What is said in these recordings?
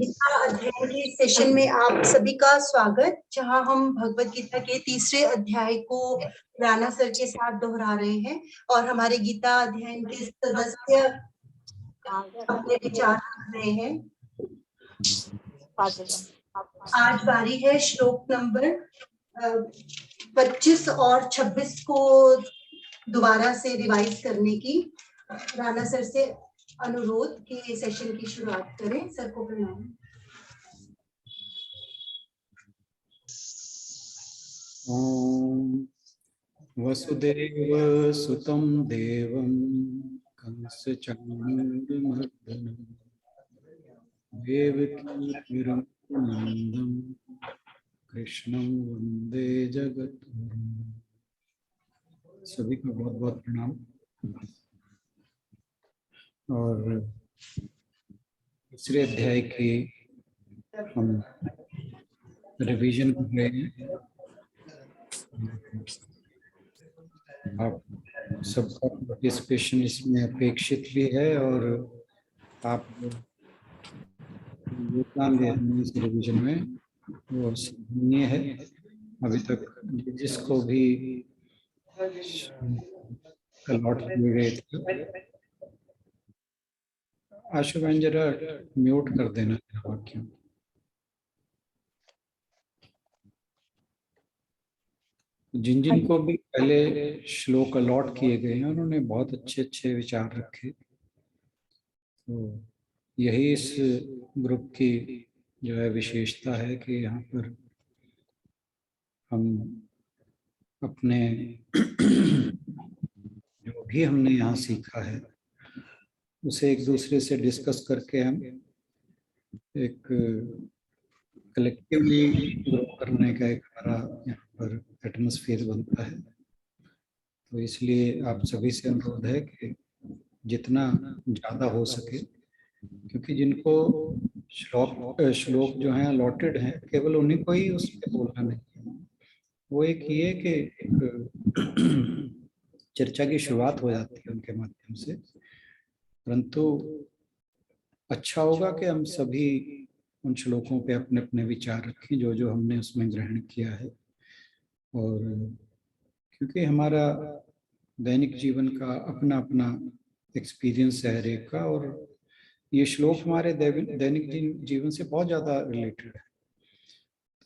गीता अध्ययन के सेशन में आप सभी का स्वागत, जहां हम भगवत गीता के तीसरे अध्याय को राणा सर के साथ दोहरा रहे हैं और हमारे गीता अध्ययन के सदस्य अपने विचार रख रहे हैं। आज बारी है श्लोक नंबर 25 और 26 को दोबारा से रिवाइज करने की। राणा सर से अनुरोध कि सेशन की शुरुआत करें। सर को प्रणाम। ओम वसुदेव सुतं देवं कंसचाणूरमर्दनं देवकी नंदन कृष्णं वंदे जगद्गुरुं। सभी को बहुत बहुत प्रणाम। और तीसरे अध्याय की हम रिवीजन कर रहे हैं। आप सबका पार्टिसिपेशन इसमें अपेक्षित भी है और आप योगदान दे रहे हैं इस रिवीजन में, वो सराहनीय है। अभी तक जिसको भी अलॉट किए गए थे, आशु बहन जरा म्यूट कर देना वाक्य। जिन जिन को भी पहले श्लोक अलॉट किए गए हैं उन्होंने बहुत अच्छे अच्छे विचार रखे। तो यही इस ग्रुप की जो है विशेषता है कि यहाँ पर हम अपने जो भी हमने यहाँ सीखा है उसे एक दूसरे से डिस्कस करके हम एक कलेक्टिवली ग्रो करने का एक हमारा यहाँ पर एटमॉस्फेयर बनता है। तो इसलिए आप सभी से अनुरोध है कि जितना ज़्यादा हो सके, क्योंकि जिनको श्लोक जो हैं अलॉटेड हैं केवल उन्हीं को ही उस पर बोलना नहीं है। वो एक ये कि एक चर्चा की शुरुआत हो जाती है उनके माध्यम से, परंतु अच्छा होगा कि हम सभी उन श्लोकों पे अपने अपने विचार रखें जो जो हमने उसमें ग्रहण किया है। और क्योंकि हमारा दैनिक जीवन का अपना अपना एक्सपीरियंस है हर एक का, और ये श्लोक हमारे दैनिक जीवन से बहुत ज़्यादा रिलेटेड है।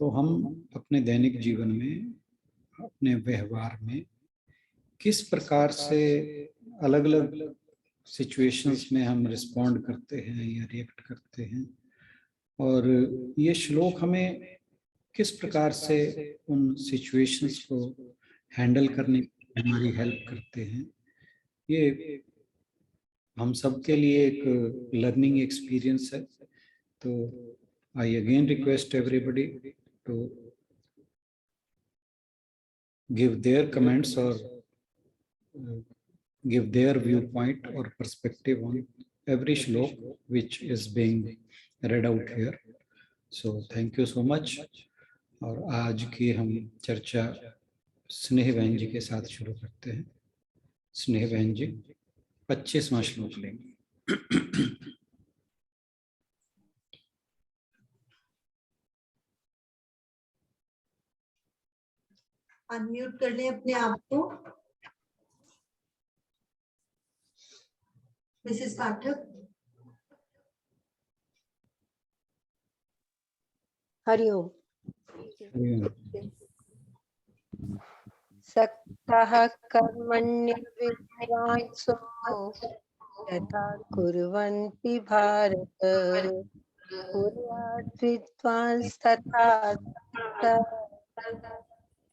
तो हम अपने दैनिक जीवन में, अपने व्यवहार में किस प्रकार से अलग अलग सिचुएशंस में हम रिस्पॉन्ड करते हैं या रिएक्ट करते हैं, और ये श्लोक हमें किस प्रकार से उन सिचुएशंस को हैंडल करने में हमारी हेल्प करते हैं, ये हम सब के लिए एक लर्निंग एक्सपीरियंस है। तो I again request everybody to give their comments और give their viewpoint or perspective on every shlok which is being read out here. So thank you so much. और आज की हम चर्चा स्नेह बहन जी के साथ शुरू करते हैं। स्नेह बहन जी 25वां श्लोक लेंगे। अनम्यूट कर लें अपने आप को। मिसेस पाठक। हरिओम। सक्तः कर्मण्यविद्वांसो यथा कुर्वन्ति भारत कुर्यात् विद्वांस्तथा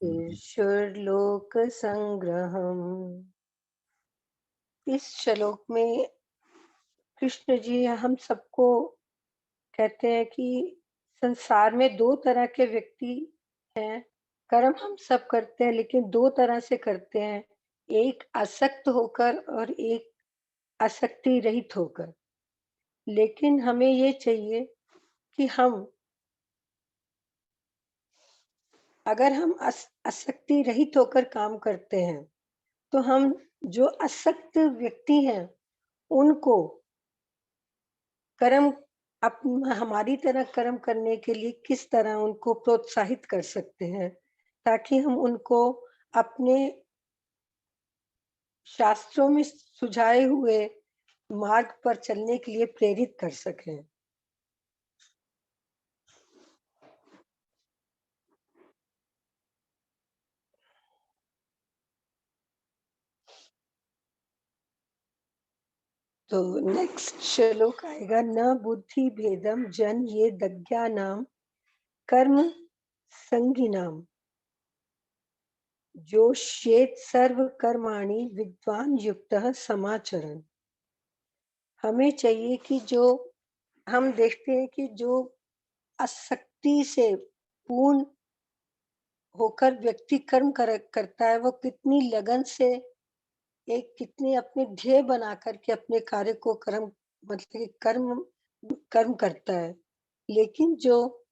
ईश्वरलोक संग्रहम्। इस श्लोक में कृष्ण जी हम सबको कहते हैं कि संसार में दो तरह के व्यक्ति हैं। कर्म हम सब करते हैं लेकिन दो तरह से करते हैं, एक आसक्त होकर और एक आसक्ति रहित होकर। लेकिन हमें ये चाहिए कि हम अगर हम आसक्ति रहित होकर काम करते हैं तो हम जो आसक्त व्यक्ति हैं उनको कर्म हमारी तरह कर्म करने के लिए किस तरह उनको प्रोत्साहित कर सकते हैं, ताकि हम उनको अपने शास्त्रों में सुझाए हुए मार्ग पर चलने के लिए प्रेरित कर सकें। तो नेक्स्ट श्लोक आएगा, न बुद्धि भेदम जन ये दज्ञा नाम कर्म संगिनाम जो शेत सर्व कर्माणि विद्वान युक्तः समाचरण। हमें चाहिए कि जो हम देखते हैं कि जो आसक्ति से पूर्ण होकर व्यक्ति कर्म करता है, वो कितनी लगन से कितने अपने ध्येय बना करके अपने कार्य को कर्म करता है। लेकिन जो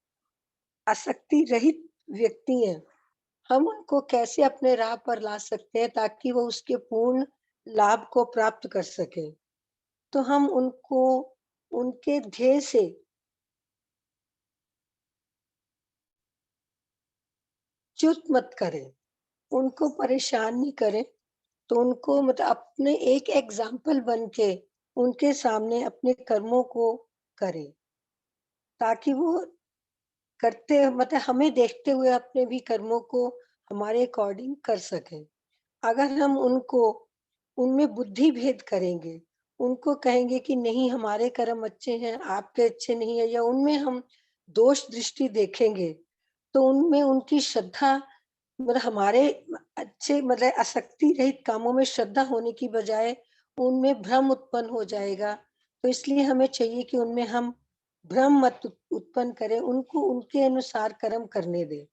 आसक्ति रहित व्यक्ति हैं, हम उनको कैसे अपने राह पर ला सकते हैं ताकि वो उसके पूर्ण लाभ को प्राप्त कर सके। तो हम उनको उनके ध्येय से च्युत मत करें, उनको परेशान नहीं करें। तो उनको मतलब अपने एक एग्जाम्पल बन के उनके सामने अपने कर्मों को करें, ताकि वो करते मतलब हमें देखते हुए अपने भी कर्मों को हमारे अकॉर्डिंग कर सकें। अगर हम उनको उनमें बुद्धि भेद करेंगे, उनको कहेंगे कि नहीं हमारे कर्म अच्छे हैं, आपके अच्छे नहीं है, या उनमें हम दोष दृष्टि देखेंगे, तो उनमें उनकी श्रद्धा मतलब हमारे अच्छे मतलब आसक्ति रहित कामों में श्रद्धा होने की बजाय उनमें भ्रम उत्पन्न हो जाएगा। तो इसलिए हमें चाहिए कि उनमें हम भ्रम मत उत्पन्न करें, उनको उनके अनुसार कर्म करने दें।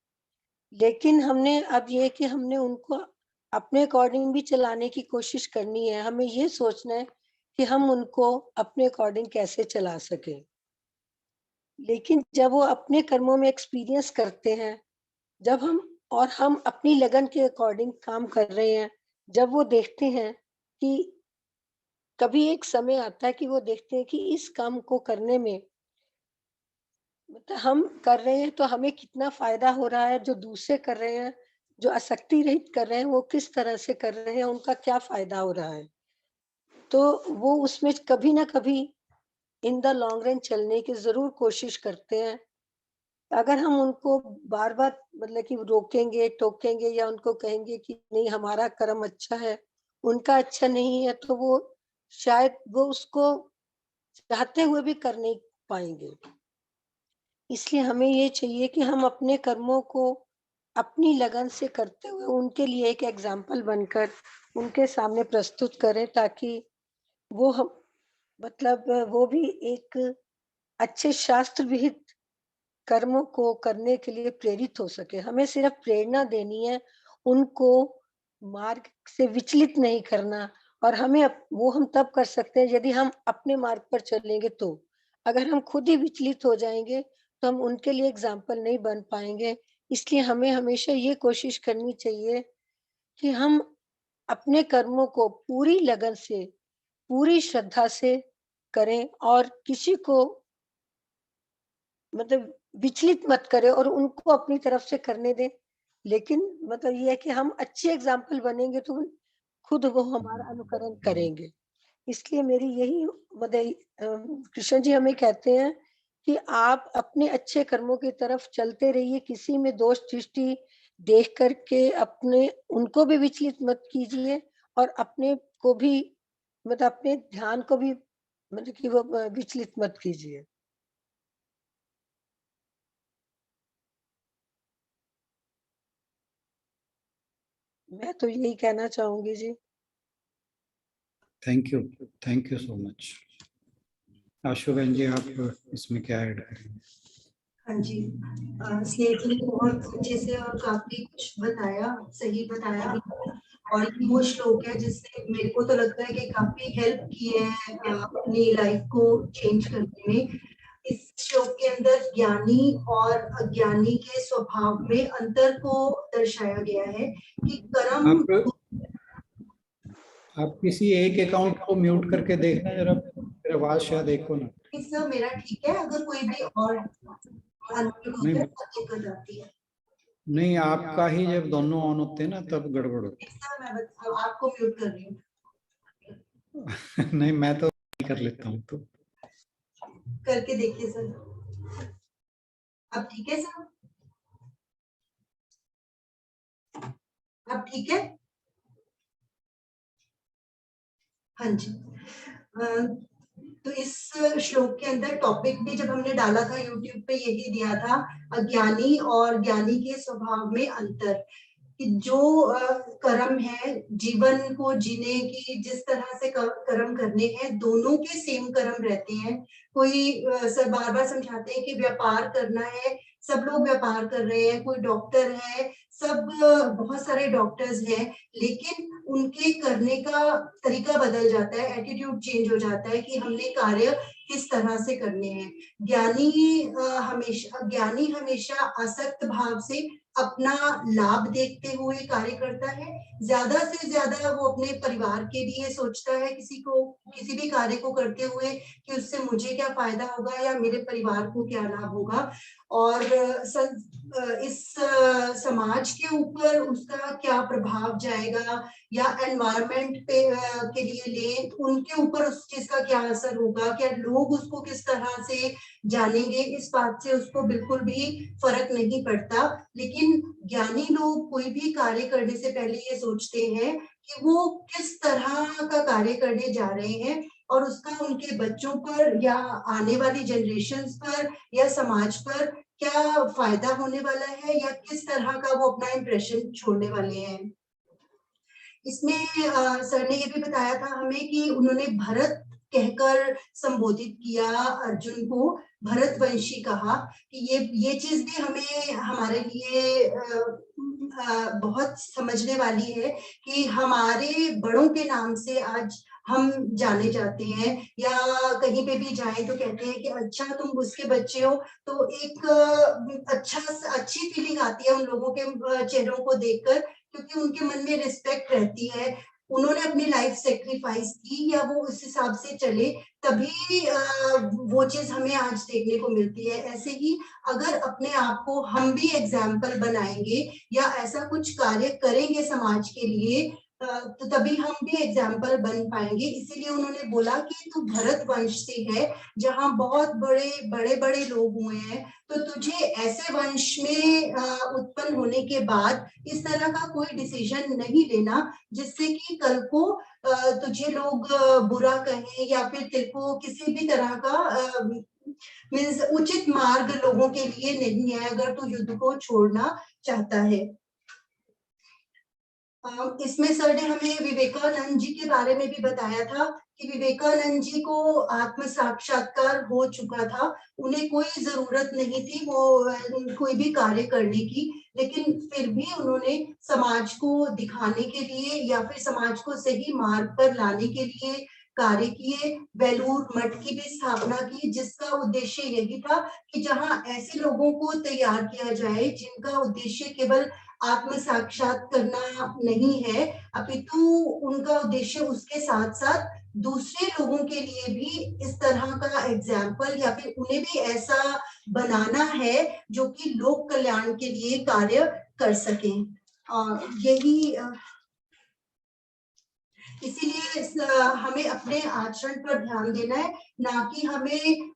लेकिन हमने अब ये कि हमने उनको अपने अकॉर्डिंग भी चलाने की कोशिश करनी है। हमें ये सोचना है कि हम उनको अपने अकॉर्डिंग कैसे चला सकें। लेकिन जब वो अपने कर्मों में एक्सपीरियंस करते हैं, जब हम अपनी लगन के अकॉर्डिंग काम कर रहे हैं, जब वो देखते हैं कि कभी एक समय आता है कि वो देखते हैं कि इस काम को करने में मतलब हम कर रहे हैं तो हमें कितना फायदा हो रहा है, जो दूसरे कर रहे हैं, जो आसक्ति रहित कर रहे हैं, वो किस तरह से कर रहे हैं, उनका क्या फायदा हो रहा है। तो वो उसमें कभी ना कभी इन द लॉन्ग रन चलने की जरूर कोशिश करते हैं। अगर हम उनको बार बार मतलब कि रोकेंगे टोकेंगे या उनको कहेंगे कि नहीं हमारा कर्म अच्छा है, उनका अच्छा नहीं है, तो वो शायद वो उसको चाहते हुए भी कर नहीं पाएंगे। इसलिए हमें ये चाहिए कि हम अपने कर्मों को अपनी लगन से करते हुए उनके लिए एक एग्जाम्पल बनकर उनके सामने प्रस्तुत करें, ताकि वो हम मतलब वो भी एक अच्छे शास्त्र विहित कर्मों को करने के लिए प्रेरित हो सके। हमें सिर्फ प्रेरणा देनी है, उनको मार्ग से विचलित नहीं करना। और हमें वो हम तब कर सकते हैं यदि हम अपने मार्ग पर चलेंगे। तो अगर हम खुद ही विचलित हो जाएंगे तो हम उनके लिए एग्जाम्पल नहीं बन पाएंगे। इसलिए हमें हमेशा ये कोशिश करनी चाहिए कि हम अपने कर्मों को पूरी लगन से पूरी श्रद्धा से करें और किसी को मतलब विचलित मत करें और उनको अपनी तरफ से करने दें। लेकिन मतलब ये है कि हम अच्छे एग्जाम्पल बनेंगे तो खुद वो हमारा अनुकरण करेंगे। इसलिए मेरी यही मतलब कृष्ण जी हमें कहते हैं कि आप अपने अच्छे कर्मों की तरफ चलते रहिए, किसी में दोष दृष्टि देख करके अपने उनको भी विचलित मत कीजिए और अपने को भी मतलब अपने ध्यान को भी मतलब कि वो विचलित मत कीजिए। मैं तो यही कहना चाहूंगी जी। Thank you so much. Ashu बहन जी, आप इसमें क्या ऐड करेंगे? हाँ जी, स्नेह ने बहुत अच्छे से और काफी कुछ बताया, सही बताया। और ये वो श्लोक है जिससे मेरे को तो लगता है कि काफी हेल्प की है अपनी लाइफ को चेंज करने में। इस श्लोक के अंदर ज्ञानी और अज्ञानी के स्वभाव में अंतर को दर्शाया गया है कि कर्म आप किसी एक अकाउंट को म्यूट करके देखना जरा, मेरी आवाज शायद एको ना। सर मेरा ठीक है, अगर कोई भी और नहीं दिक्कत आती है। नहीं, आपका ही जब दोनों ऑन होते हैं ना तब गड़बड़ होती सर मैं आपको म्यूट कर रही हूँ। है। नहीं, मैं तो कर लेता हूँ तो। करके देखिए सर, अब ठीक है सर? अब ठीक है? हाँ जी। तो इस श्लोक के अंदर टॉपिक भी जब हमने डाला था यूट्यूब पे यही दिया था, अज्ञानी और ज्ञानी के स्वभाव में अंतर, कि जो कर्म है जीवन को जीने की, जिस तरह से कर्म करने हैं, दोनों के सेम कर्म रहते हैं। कोई सर बार बार समझाते हैं कि व्यापार करना है, सब लोग व्यापार कर रहे हैं, कोई डॉक्टर है, सब बहुत सारे डॉक्टर्स हैं, लेकिन उनके करने का तरीका बदल जाता है, एटीट्यूड चेंज हो जाता है कि हमने कार्य किस तरह से करने हैं। ज्ञानी हमेशा आसक्त भाव से अपना लाभ देखते हुए कार्य करता है, ज्यादा से ज्यादा वो अपने परिवार के लिए सोचता है, किसी भी कार्य को करते हुए कि उससे मुझे क्या फायदा होगा या मेरे परिवार को क्या लाभ होगा, और इस समाज के ऊपर उसका क्या प्रभाव जाएगा, या एनवायरनमेंट के लिए ले उनके ऊपर उस चीज का क्या असर होगा, क्या लोग उसको किस तरह से जानेंगे, इस बात से उसको बिल्कुल भी फर्क नहीं पड़ता। लेकिन ज्ञानी लोग कोई भी कार्य करने से पहले ये सोचते हैं कि वो किस तरह का कार्य करने जा रहे हैं, और उसका उनके बच्चों पर या आने वाली जनरेशन्स पर या समाज पर क्या फायदा होने वाला है, या किस तरह का वो अपना इम्प्रेशन छोड़ने वाले हैं। इसमें सर ने ये भी बताया था हमें कि उन्होंने भरत कहकर संबोधित किया अर्जुन को, भरतवंशी कहा, कि ये चीज भी हमें हमारे लिए बहुत समझने वाली है कि हमारे बड़ों के नाम से आज हम जाने जाते हैं, या कहीं पे भी जाएं तो कहते हैं कि अच्छा तुम उसके बच्चे हो, तो एक अच्छी फीलिंग आती है उन लोगों के चेहरों को देखकर, क्योंकि उनके मन में रिस्पेक्ट रहती है, उन्होंने अपनी लाइफ सेक्रीफाइस की या वो उस हिसाब से चले, तभी वो चीज हमें आज देखने को मिलती है। ऐसे ही अगर अपने आप को हम भी एग्जाम्पल बनाएंगे या ऐसा कुछ कार्य करेंगे समाज के लिए, तो तभी हम भी एग्जाम्पल बन पाएंगे। इसीलिए उन्होंने बोला कि तू भरत वंश से है, जहाँ बहुत बड़े बड़े लोग हुए हैं, तो तुझे ऐसे वंश में उत्पन्न होने के बाद इस तरह का कोई डिसीजन नहीं लेना जिससे कि कल को तुझे लोग बुरा कहें, या फिर तेरे को किसी भी तरह का मीन्स उचित मार्ग लोगों के लिए नहीं है अगर तू युद्ध को छोड़ना चाहता है। इसमें सर ने हमें विवेकानंद जी के बारे में भी बताया था कि विवेकानंद जी को आत्म साक्षात्कार हो चुका था, उन्हें कोई जरूरत नहीं थी वो कोई भी कार्य करने की, लेकिन फिर भी उन्होंने समाज को दिखाने के लिए या फिर समाज को सही मार्ग पर लाने के लिए कार्य किए। बेलूर मठ की भी स्थापना की, जिसका उद्देश्य यही था कि जहां ऐसे लोगों को तैयार किया जाए जिनका उद्देश्य केवल आत्म साक्षात करना नहीं है, अपितु उनका उद्देश्य उसके साथ साथ दूसरे लोगों के लिए भी इस तरह का एग्जाम्पल या फिर उन्हें भी ऐसा बनाना है जो कि लोक कल्याण के लिए कार्य कर सकें। यही इसीलिए हमें अपने आचरण पर ध्यान देना है, ना कि हमें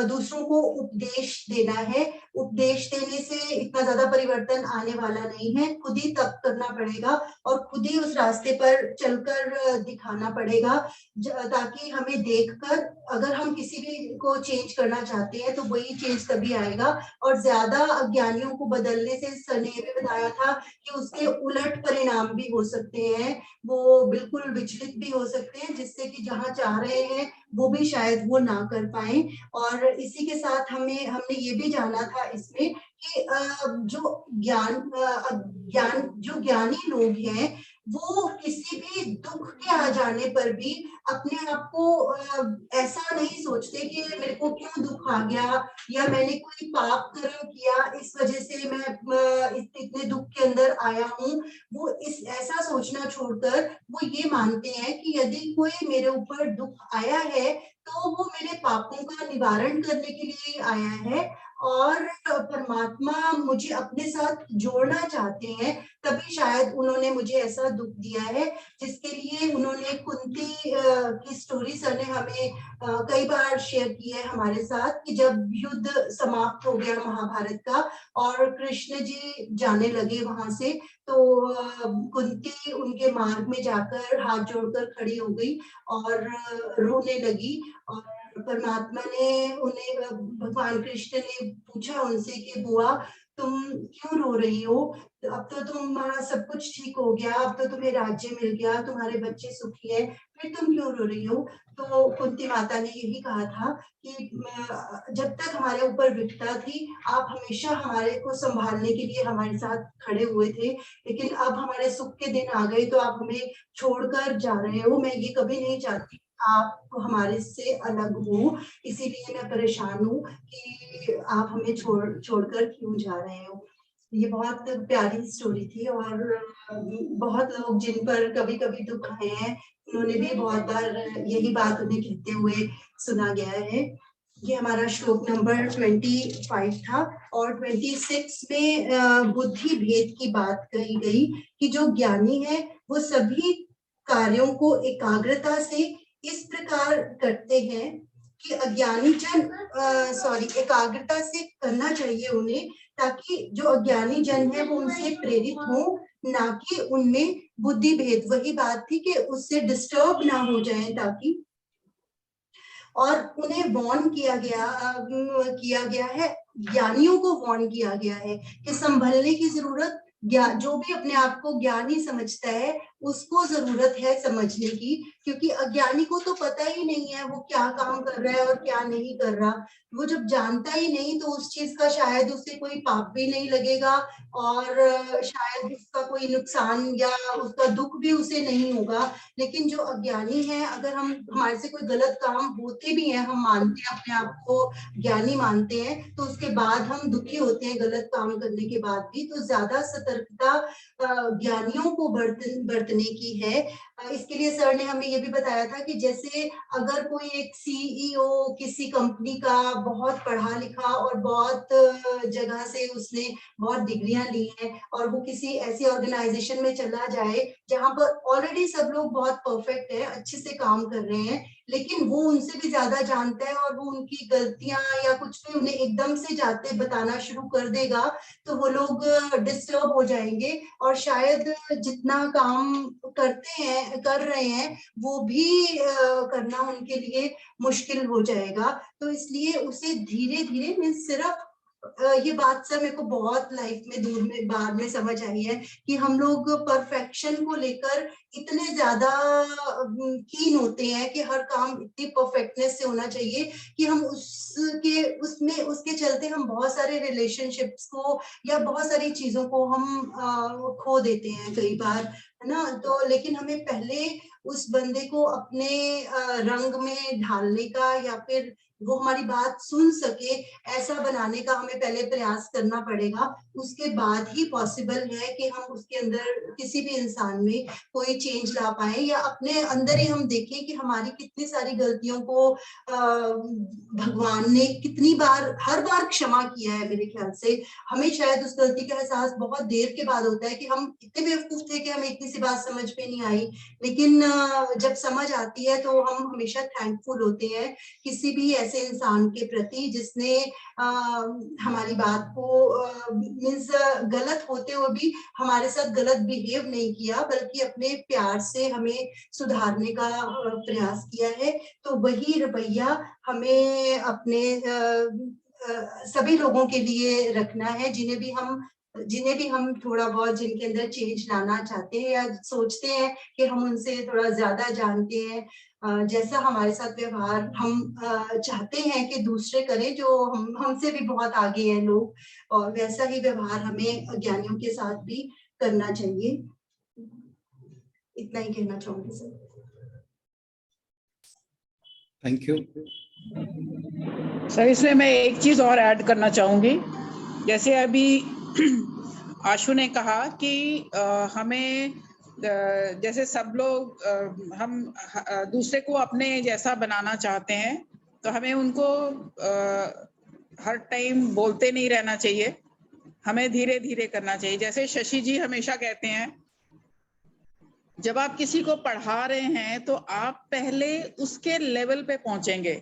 दूसरों को उपदेश देना है। उपदेश देने से इतना ज्यादा परिवर्तन आने वाला नहीं है, खुद ही तप करना पड़ेगा और खुद ही उस रास्ते पर चलकर दिखाना पड़ेगा, ताकि हमें देखकर अगर हम किसी भी को चेंज करना चाहते हैं तो वही चेंज तभी आएगा। और ज्यादा अज्ञानियों को बदलने से सर ने भी बताया था कि उसके उलट परिणाम भी हो सकते हैं, वो बिल्कुल विचलित भी हो सकते हैं, जिससे कि जहाँ चाह रहे हैं वो भी शायद वो ना कर पाए। और इसी के साथ हमने ये भी जाना था इसमें कि जो ज्ञानी लोग हैं वो किसी भी दुख के आ जाने पर भी अपने आप को ऐसा नहीं सोचते कि मेरे को क्यों दुख आ गया या मैंने कोई पाप कर्म किया इस वजह से मैं इतने दुख के अंदर आया हूँ। वो ऐसा सोचना छोड़कर वो ये मानते हैं कि यदि कोई मेरे ऊपर दुख आया है तो तो वो मेरे पापों का निवारण करने के लिए आया है और परमात्मा मुझे अपने साथ जोड़ना चाहते हैं, तभी शायद उन्होंने मुझे ऐसा दुख दिया है, जिसके लिए उन्होंने कुंती की स्टोरी सर ने हमें कई बार शेयर की है हमारे साथ कि जब युद्ध समाप्त हो गया महाभारत का और कृष्ण जी जाने लगे वहां से, तो कुंती उनके मार्ग में जाकर हाथ जोड़कर खड़ी हो गई और रोने लगी और परमात्मा ने उन्हें, भगवान कृष्ण ने पूछा उनसे कि बुआ तुम क्यों रो रही हो, अब तो तुम्हारा सब कुछ ठीक हो गया, अब तो तुम्हें राज्य मिल गया, तुम्हारे बच्चे सुखी है, फिर तुम क्यों रो रही हो। तो कुंती माता ने यही कहा था कि जब तक हमारे ऊपर विपदा थी आप हमेशा हमारे को संभालने के लिए हमारे साथ खड़े हुए थे, लेकिन अब हमारे सुख के दिन आ गए तो आप हमें छोड़कर जा रहे हो, मैं ये कभी नहीं चाहती आप हमारे से अलग हो, इसीलिए मैं परेशान हूँ कि आप हमें छोड़कर क्यों जा रहे हो। ये बहुत प्यारी स्टोरी थी और बहुत लोग जिन पर कभी कभी दुख आए हैं उन्होंने भी बहुत बार यही बात उन्हें कहते हुए सुना गया है। ये हमारा श्लोक नंबर 25 था और 26 में बुद्धि भेद की बात कही गई कि जो ज्ञानी है वो सभी कार्यों को एकाग्रता से इस प्रकार करते हैं कि अज्ञानी जन एकाग्रता से करना चाहिए उन्हें, ताकि जो अज्ञानी जन है वो उनसे प्रेरित हो, ना कि उनमें बुद्धि भेद, वही बात थी कि उससे डिस्टर्ब ना हो जाए ताकि, और उन्हें वार्न किया गया है, ज्ञानियों को वार्न किया गया है कि संभलने की जरूरत, जो भी अपने आप को ज्ञानी समझता है उसको जरूरत है समझने की, क्योंकि अज्ञानी को तो पता ही नहीं है वो क्या काम कर रहा है और क्या नहीं कर रहा। वो जब जानता ही नहीं तो उस चीज का शायद उसे कोई पाप भी नहीं लगेगा और शायद उसका कोई नुकसान या उसका दुख भी उसे नहीं होगा। लेकिन जो अज्ञानी है, अगर हम हमारे से कोई गलत काम होते भी हैं, हम मानते हैं अपने आप को ज्ञानी मानते हैं, तो उसके बाद हम दुखी होते हैं गलत काम करने के बाद भी, तो ज्यादा सतर्कता ज्ञानियों को बरतने की है। इसके लिए सर ने हमें ये भी बताया था कि जैसे अगर कोई एक सीईओ किसी कंपनी का बहुत पढ़ा लिखा और बहुत जगह से उसने बहुत डिग्रियां ली हैं और वो किसी ऐसी ऑर्गेनाइजेशन में चला जाए जहां पर ऑलरेडी सब लोग बहुत परफेक्ट है, अच्छे से काम कर रहे हैं, लेकिन वो उनसे भी ज्यादा जानता है और वो उनकी गलतियां या कुछ भी उन्हें एकदम से जाते बताना शुरू कर देगा, तो वो लोग डिस्टर्ब हो जाएंगे और शायद जितना काम कर रहे हैं वो भी करना उनके लिए मुश्किल हो जाएगा। तो इसलिए उसे धीरे धीरे, मैं सिर्फ ये बात सर मेरे को बहुत लाइफ में दूर में बाद में समझ आई है कि हम लोग परफेक्शन को लेकर इतने ज्यादा कीन होते हैं कि हर काम इतनी परफेक्टनेस से होना चाहिए कि हम उसके चलते हम बहुत सारे रिलेशनशिप्स को या बहुत सारी चीजों को हम खो देते हैं कई बार, है ना। तो लेकिन हमें पहले उस बंदे को अपने रंग में ढालने का या फिर वो हमारी बात सुन सके ऐसा बनाने का हमें पहले प्रयास करना पड़ेगा, उसके बाद ही पॉसिबल है कि हम उसके अंदर किसी भी इंसान में कोई चेंज ला पाए या अपने अंदर ही हम देखें कि हमारी कितनी सारी गलतियों को भगवान ने कितनी बार, हर बार क्षमा किया है। मेरे ख्याल से हमें शायद उस गलती का एहसास बहुत देर के बाद होता है कि हम इतने बेवकूफ थे कि हमें इतनी सी बात समझ में नहीं आई, लेकिन जब समझ आती है तो हम हमेशा थैंकफुल होते हैं किसी भी ऐसे इंसान के प्रति जिसने हमारी बात को मीन्स गलत होते हुए भी हमारे साथ गलत बिहेव नहीं किया, बल्कि अपने प्यार से हमें सुधारने का प्रयास किया है। तो वही रवैया हमें अपने सभी लोगों के लिए रखना है, जिन्हें भी हम थोड़ा बहुत, जिनके अंदर चेंज लाना चाहते हैं या सोचते हैं कि हम उनसे थोड़ा ज्यादा जानते हैं, जैसा हमारे साथ व्यवहार हम चाहते हैं कि दूसरे करें जो हमसे भी बहुत आगे हैं लोग, और वैसा ही व्यवहार हमें अज्ञानियों के साथ भी करना चाहिए। इतना ही कहना चाहूंगी सर। Thank you sir. इसमें मैं एक चीज और ऐड करना चाहूंगी, जैसे अभी आशु ने कहा कि हमें जैसे सब लोग हम दूसरे को अपने जैसा बनाना चाहते हैं, तो हमें उनको हर टाइम बोलते नहीं रहना चाहिए, हमें धीरे धीरे करना चाहिए। जैसे शशि जी हमेशा कहते हैं, जब आप किसी को पढ़ा रहे हैं तो आप पहले उसके लेवल पे पहुंचेंगे।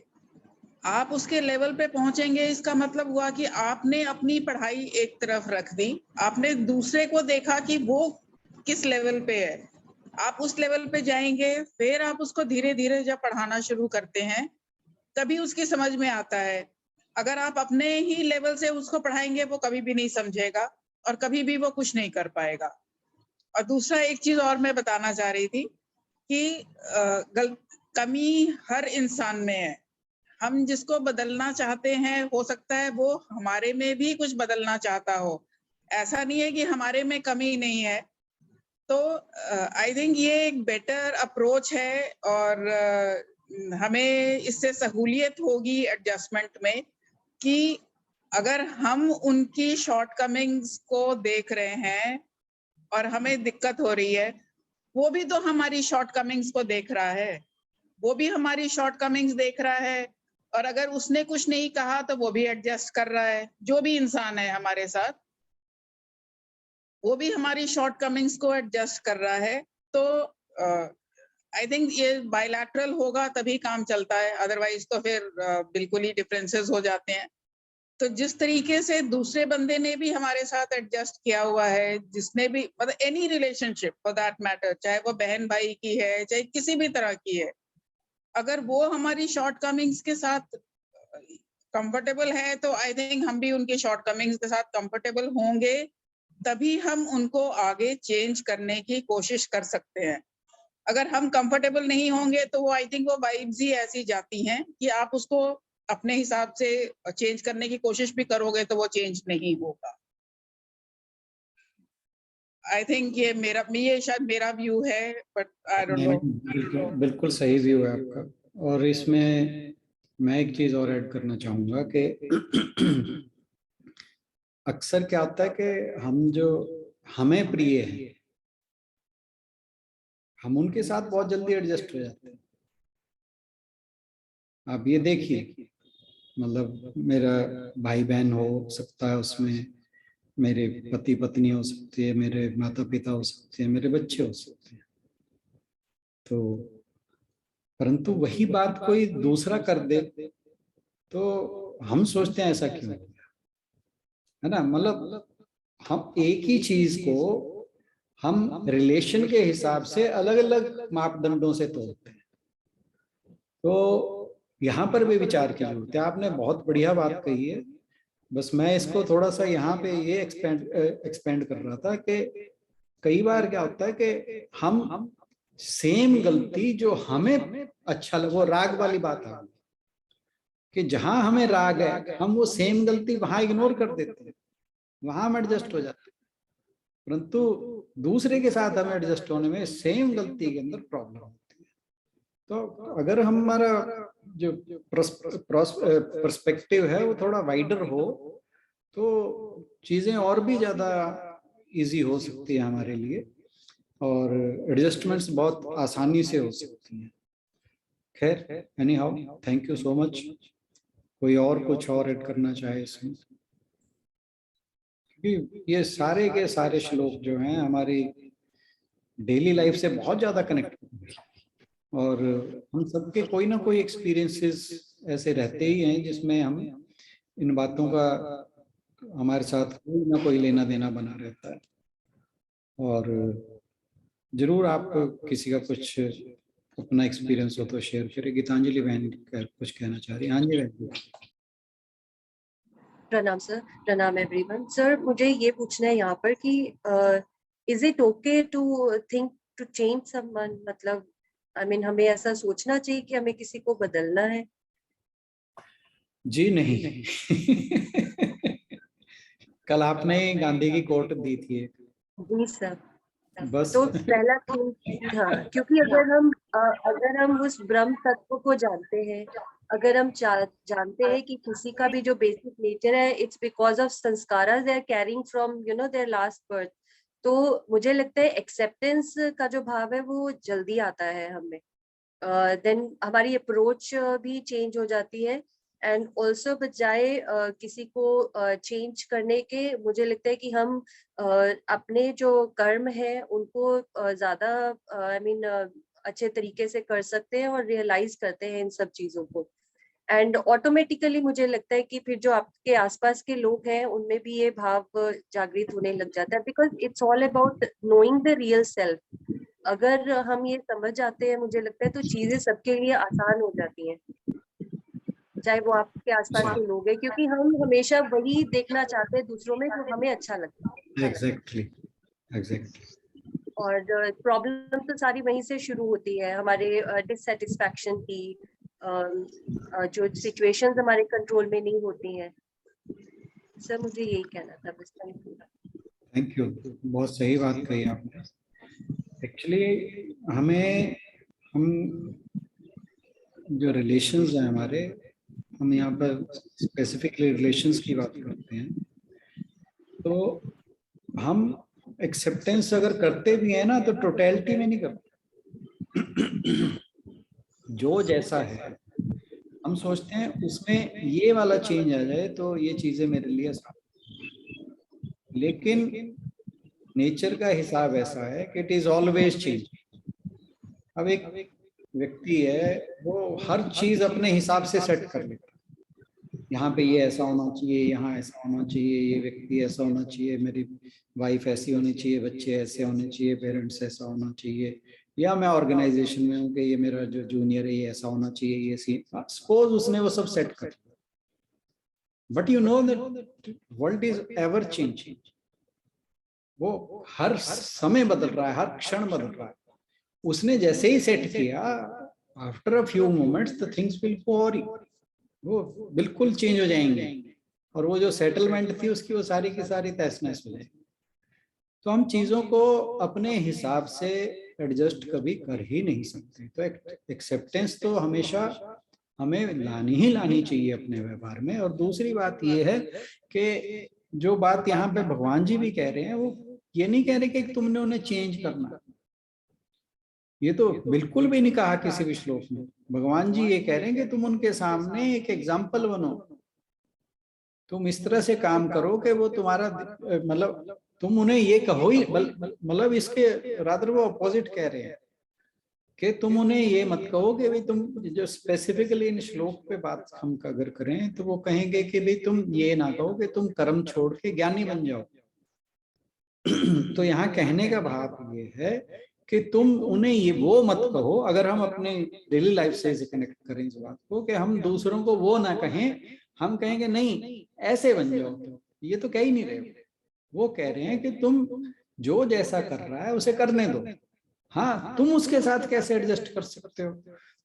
आप उसके लेवल पे पहुंचेंगे, इसका मतलब हुआ कि आपने अपनी पढ़ाई एक तरफ रख दी, आपने दूसरे को देखा कि वो किस लेवल पे है, आप उस लेवल पे जाएंगे, फिर आप उसको धीरे धीरे जब पढ़ाना शुरू करते हैं तभी उसकी समझ में आता है। अगर आप अपने ही लेवल से उसको पढ़ाएंगे वो कभी भी नहीं समझेगा और कभी भी वो कुछ नहीं कर पाएगा। और दूसरा एक चीज और मैं बताना चाह रही थी कि कमी हर इंसान में है। हम जिसको बदलना चाहते हैं, हो सकता है वो हमारे में भी कुछ बदलना चाहता हो। ऐसा नहीं है कि हमारे में कमी नहीं है। तो आई थिंक ये एक बेटर अप्रोच है और हमें इससे सहूलियत होगी एडजस्टमेंट में कि अगर हम उनकी शॉर्टकमिंग्स को देख रहे हैं और हमें दिक्कत हो रही है, वो भी तो हमारी शॉर्टकमिंग्स को देख रहा है, वो भी हमारी शॉर्टकमिंग्स देख रहा है। और अगर उसने कुछ नहीं कहा तो वो भी एडजस्ट कर रहा है। जो भी इंसान है हमारे साथ, वो भी हमारी शॉर्टकमिंग्स को एडजस्ट कर रहा है। तो आई थिंक ये बायलैटरल होगा तभी काम चलता है, अदरवाइज तो फिर बिल्कुल ही डिफरेंसेस हो जाते हैं। तो जिस तरीके से दूसरे बंदे ने भी हमारे साथ एडजस्ट किया हुआ है, जिसने भी, मतलब any relationship for that matter, चाहे वो बहन भाई की है, चाहे किसी भी तरह की है, अगर वो हमारी शॉर्टकमिंग्स के साथ कंफर्टेबल है तो आई थिंक हम भी उनके शॉर्टकमिंग्स के साथ कंफर्टेबल होंगे, तभी हम उनको आगे चेंज करने की कोशिश कर सकते हैं। अगर हम कंफर्टेबल नहीं होंगे तो वो आई थिंक वो वाइब्स ही ऐसी जाती हैं कि आप उसको अपने हिसाब से चेंज करने की कोशिश भी करोगे तो वो चेंज नहीं होगा। आई थिंक ये शायद मेरा व्यू है, बट आई डोंट नो। बिल्कुल सही व्यू है आपका। और इसमें मैं एक चीज और ऐड करना चाहूंगा कि अक्सर क्या होता है कि हमें प्रिय है, हम उनके साथ बहुत जल्दी एडजस्ट हो जाते हैं। आप ये देखिए, मतलब मेरा भाई बहन हो सकता है, उसमें मेरे पति पत्नी हो सकती है, मेरे माता पिता हो सकते हैं, मेरे बच्चे हो सकते हैं। तो परंतु वही बात कोई दूसरा कर दे तो हम सोचते हैं ऐसा क्यों, है ना। मतलब हम एक ही चीज को हम रिलेशन के हिसाब से अलग अलग मापदंडों से तोलते हैं। तो यहाँ पर भी विचार की जरूरत है। आपने बहुत बढ़िया बात कही है, बस मैं इसको थोड़ा सा यहाँ पे ये एक्सपेंड कर रहा था कि कई बार क्या होता है कि हम सेम गलती जो हमें अच्छा लगे, वो राग वाली बात है कि जहां हमें राग है हम वो सेम गलती वहां इग्नोर कर देते हैं, वहां हम एडजस्ट हो जाते हैं। परंतु दूसरे के साथ हमें एडजस्ट होने में सेम गलती के अंदर प्रॉब्लम होती है। तो अगर हमारा जो पर्सपेक्टिव है वो थोड़ा वाइडर हो तो चीजें और भी ज्यादा इजी हो सकती है हमारे लिए और एडजस्टमेंट्स बहुत आसानी से हो सकती हैं। खैर, any how, thank you so much. कोई और कुछ और ऐड करना चाहे इसमें? क्योंकि ये सारे के सारे श्लोक जो हैं हमारी डेली लाइफ से बहुत ज्यादा कनेक्ट हैं और हम सबके कोई ना कोई एक्सपीरियंसेस ऐसे रहते ही हैं जिसमें हम इन बातों का हमारे साथ कोई ना कोई लेना देना बना रहता है। और जरूर आप किसी का कुछ अपना एक्सपीरियंस हो तो शेयर करें। गीतांजलि बहन कुछ कहना चाह रही हैं? हाँ जी बहन। प्रणाम सर, प्रणाम एवरीवन। सर मुझे ये पूछना है यहाँ पर कि is it okay to think to change someone, मतलब आई मीन हमें ऐसा सोचना चाहिए कि हमें किसी को बदलना है? जी नहीं। कल आपने गांधी की कोट दी थी। जी सर। बस तो पहला थिंग, हाँ, क्योंकि अगर हम उस ब्रह्म तत्व को जानते हैं, अगर हम जानते हैं कि किसी का भी जो बेसिक नेचर है, it's because of sanskara they are carrying from their last birth, तो मुझे लगता है एक्सेप्टेंस का जो भाव है वो जल्दी आता है हमें। देन हमारी अप्रोच भी चेंज हो जाती है। एंड ऑल्सो बजाय किसी को चेंज करने के, मुझे लगता है कि हम अपने जो कर्म है उनको ज्यादा आई मीन अच्छे तरीके से कर सकते हैं और रियलाइज करते हैं इन सब चीजों को। एंड ऑटोमेटिकली मुझे लगता है कि फिर जो आपके आसपास के लोग हैं उनमें भी ये भाव जागृत होने लग जाता है, because it's all about knowing the real self. अगर हम ये समझ जाते हैं, मुझे लगता है तो चीजें सबके लिए आसान हो जाती हैं, चाहे वो आपके आसपास के लोग हैं, क्योंकि हम हमेशा वही देखना चाहते हैं दूसरों में जो हमें अच्छा लगता है। एग्जैक्टली और प्रॉब्लम तो सारी वहीं से शुरू होती है, हमारे डिससेटिस्फैक्शन की, जो सिचुएशंस हमारे कंट्रोल में नहीं होती हैं। सर मुझे यही कहना था बस। थैंक यू, बहुत सही बात कही आपने। एक्चुअली हम जो रिलेशंस हैं हमारे, हम यहाँ पर स्पेसिफिकली रिलेशंस की बात करते हैं, तो हम एक्सेप्टेंस अगर करते भी हैं ना तो टोटलिटी में नहीं करते। जो जैसा है हम सोचते हैं उसमें ये वाला चेंज आ जाए तो ये चीजें मेरे लिए आसान, लेकिन नेचर का हिसाब ऐसा है कि इट इज ऑलवेज चेंज। अब एक व्यक्ति है वो हर चीज अपने हिसाब से सेट कर लेता है, यहाँ पे ये ऐसा होना चाहिए, यहाँ ऐसा होना चाहिए, ये व्यक्ति ऐसा होना चाहिए, मेरी वाइफ ऐसी होनी चाहिए, बच्चे ऐसे होने चाहिए, पेरेंट्स ऐसा होना चाहिए, या मैं ऑर्गेनाइजेशन में हूँ कि ये मेरा जो जूनियर है ये ऐसा होना चाहिए, ये सपोज उसने वो सब सेट कर, but you know that world is ever changing. वो हर समय बदल रहा है, हर क्षण बदल रहा है। उसने जैसे ही सेट किया, after a few moments the things will go और वो बिल्कुल चेंज हो जाएंगे, और वो जो सेटलमेंट थी उसकी वो सारी की सारी तहस नहस हो जाएगी। तो हम चीजों को अपने हिसाब से एडजस्ट कभी कर ही नहीं सकते। तो एक्सेप्टेंस तो हमेशा हमें लानी चाहिए अपने व्यवहार में। और दूसरी बात ये है कि जो बात यहाँ पे भगवान जी भी कह रहे हैं, वो ये नहीं कह रहे कि तुमने उन्हें चेंज करना, ये तो बिल्कुल भी नहीं कहा किसी भी श्लोक में। भगवान जी ये कह रहे हैं कि तुम उनके सामने एक एग्जाम्पल बनो, तुम इस तरह से काम करो कि वो तुम्हारा मतलब तुम उन्हें ये कहो ही, मतलब इसके रादर वो अपोजिट कह रहे हैं कि तुम उन्हें ये मत कहो कि भाई तुम, जो स्पेसिफिकली इन श्लोक पे बात हम अगर करें तो वो कहेंगे कि भाई तुम ये ना कहो कि तुम कर्म छोड़ के ज्ञानी बन जाओ। तो यहाँ कहने का भाव ये है कि तुम उन्हें ये वो मत कहो, अगर हम अपने डेली लाइफ से कनेक्ट करें इस बात को, कि हम दूसरों को वो ना कहें, हम कहेंगे नहीं ऐसे बन जाओ, तो ये तो कह ही नहीं रहे। वो कह रहे हैं कि तुम जो जैसा कर रहा है उसे करने दो, हाँ तुम उसके साथ कैसे एडजस्ट कर सकते हो,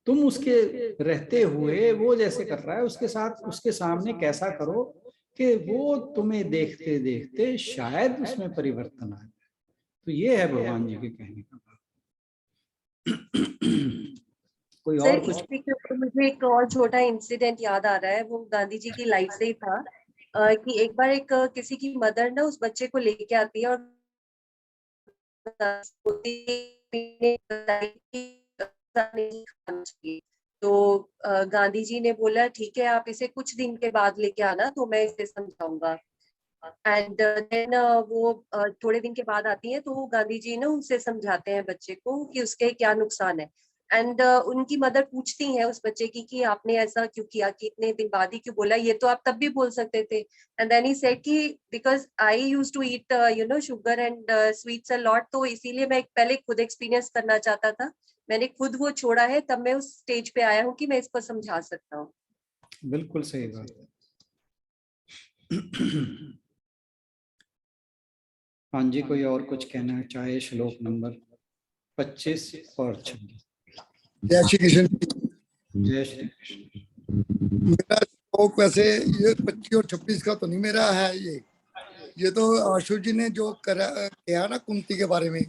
तुम उसके रहते हुए वो जैसे कर रहा है उसके साथ, उसके सामने कैसा करो कि वो तुम्हें देखते देखते शायद उसमें परिवर्तन आए। तो ये है भगवान जी के कहने का बात। कोई और कुछ? मुझे एक और छोटा इंसिडेंट याद आ रहा है, वो गांधी जी की लाइफ से ही था। कि एक बार किसी की मदर ना उस बच्चे को लेके आती है और तो गांधी जी ने बोला ठीक है आप इसे कुछ दिन के बाद लेके आना तो मैं इसे समझाऊंगा। एंड देन वो थोड़े दिन के बाद आती है तो गांधी जी ना उनसे समझाते हैं बच्चे को कि उसके क्या नुकसान है। एंड उनकी मदर पूछती है उस बच्चे की कि आपने ऐसा क्यों किया, कि इतने दिन बाद ही क्यों बोला, ये तो आप तब भी बोल सकते थे। एंड देन ही सेड कि because I used to eat sugar and sweets a lot, तो इसीलिए मैं पहले खुद एक्सपीरियंस करना चाहता था, मैंने खुद वो छोड़ा है, तब मैं उस स्टेज पे आया हूँ कि मैं इसको समझा सकता हूँ। बिल्कुल सही बात। हाँ जी, कोई और कुछ कहना चाहे? श्लोक नंबर 25 और 26। जय श्री कृष्ण। जय श्री कृष्ण। मेरा श्लोक वैसे ये 25 और 26 का तो नहीं मेरा है, ये तो आशु जी ने जो किया ना कुंती के बारे में,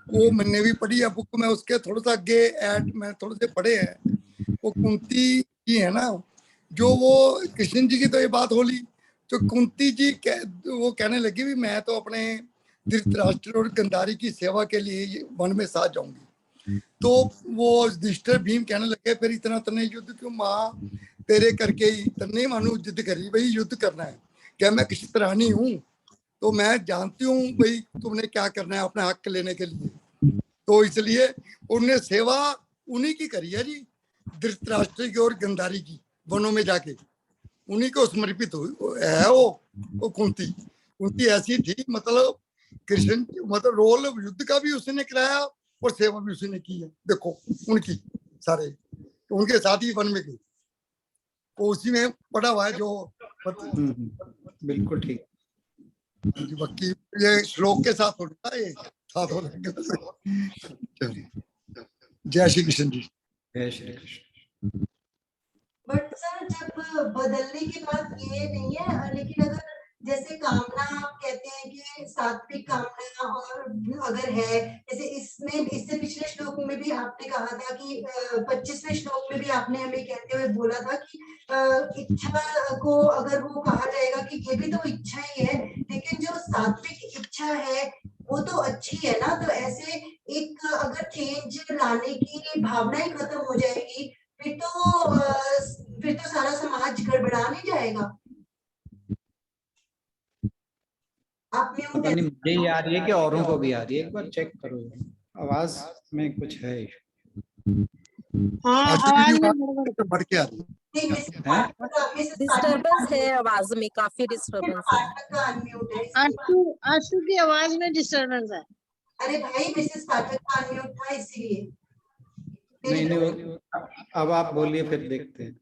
वो मैंने भी पढ़ी है बुक में, उसके थोड़ा सा आगे ऐड में थोड़े से पढ़े हैं। वो कुंती जी है ना, जो वो कृष्ण जी की तो ये बात होली, तो कुंती जी वो कहने लगी भी मैं तो अपने धृतराष्ट्र और गंधारी की सेवा के लिए वन में साथ जाऊंगी। तो वो युधिष्ठिर भीम कहने लगे फिर इतना तने युद्ध क्यों माँ, तेरे करके ही तन्ने मानो युद्ध करी, भाई युद्ध करना है क्या, मैं किसी तरह नहीं हूँ, तो मैं जानती हूँ भाई तुमने क्या करना है अपने हक लेने के लिए, तो इसलिए उन्हें सेवा उन्हीं की करी है जी, धृतराष्ट्र की और गंधारी की, वनों में जाके उन्हीं को समर्पित है वो कुंती ऐसी थी, मतलब कृष्ण मतलब रोल युद्ध का भी उसने कराया और सेवा भी उसने की है, देखो उनकी सारे तो उनके साथ ही वन में गए, तो उसी में पड़ा हुआ है जो बिल्कुल ठीक। बाकी ये श्लोक के साथ होता है, ये साथ हो जय श्री कृष्ण जी। जय श्री कृष्ण। बट सर जब बदलने की बात ये नहीं है, लेकिन अगर जैसे कामना आप कहते हैं कि सात्विक कामना और अगर है, जैसे इसमें इससे पिछले श्लोक में भी आपने कहा था कि 25वें श्लोक में भी आपने हमें कहते हुए बोला था कि इच्छा को अगर वो कहा जाएगा कि ये भी तो इच्छा ही है, लेकिन जो सात्विक इच्छा है वो तो अच्छी है ना, तो ऐसे एक अगर चेंज लाने की भावना ही खत्म हो जाएगी फिर तो सारा समाज गड़बड़ा नहीं जाएगा। आप पता नहीं मुझे ही आ रही है कि औरों को भी आ रही है, एक बार चेक करो, आवाज में कुछ है। हाँ, आवाज में गड़बड़ बढ़ के आ रही है, डिस्टर्बेंस है, आवाज में काफी डिस्टर्बेंस है। आशु की आवाज में डिस्टर्बेंस है। अरे भाई मिसेस पाठक का अनम्यूट था इसीलिए। नहीं, अब आप बोलिए फिर देखते हैं।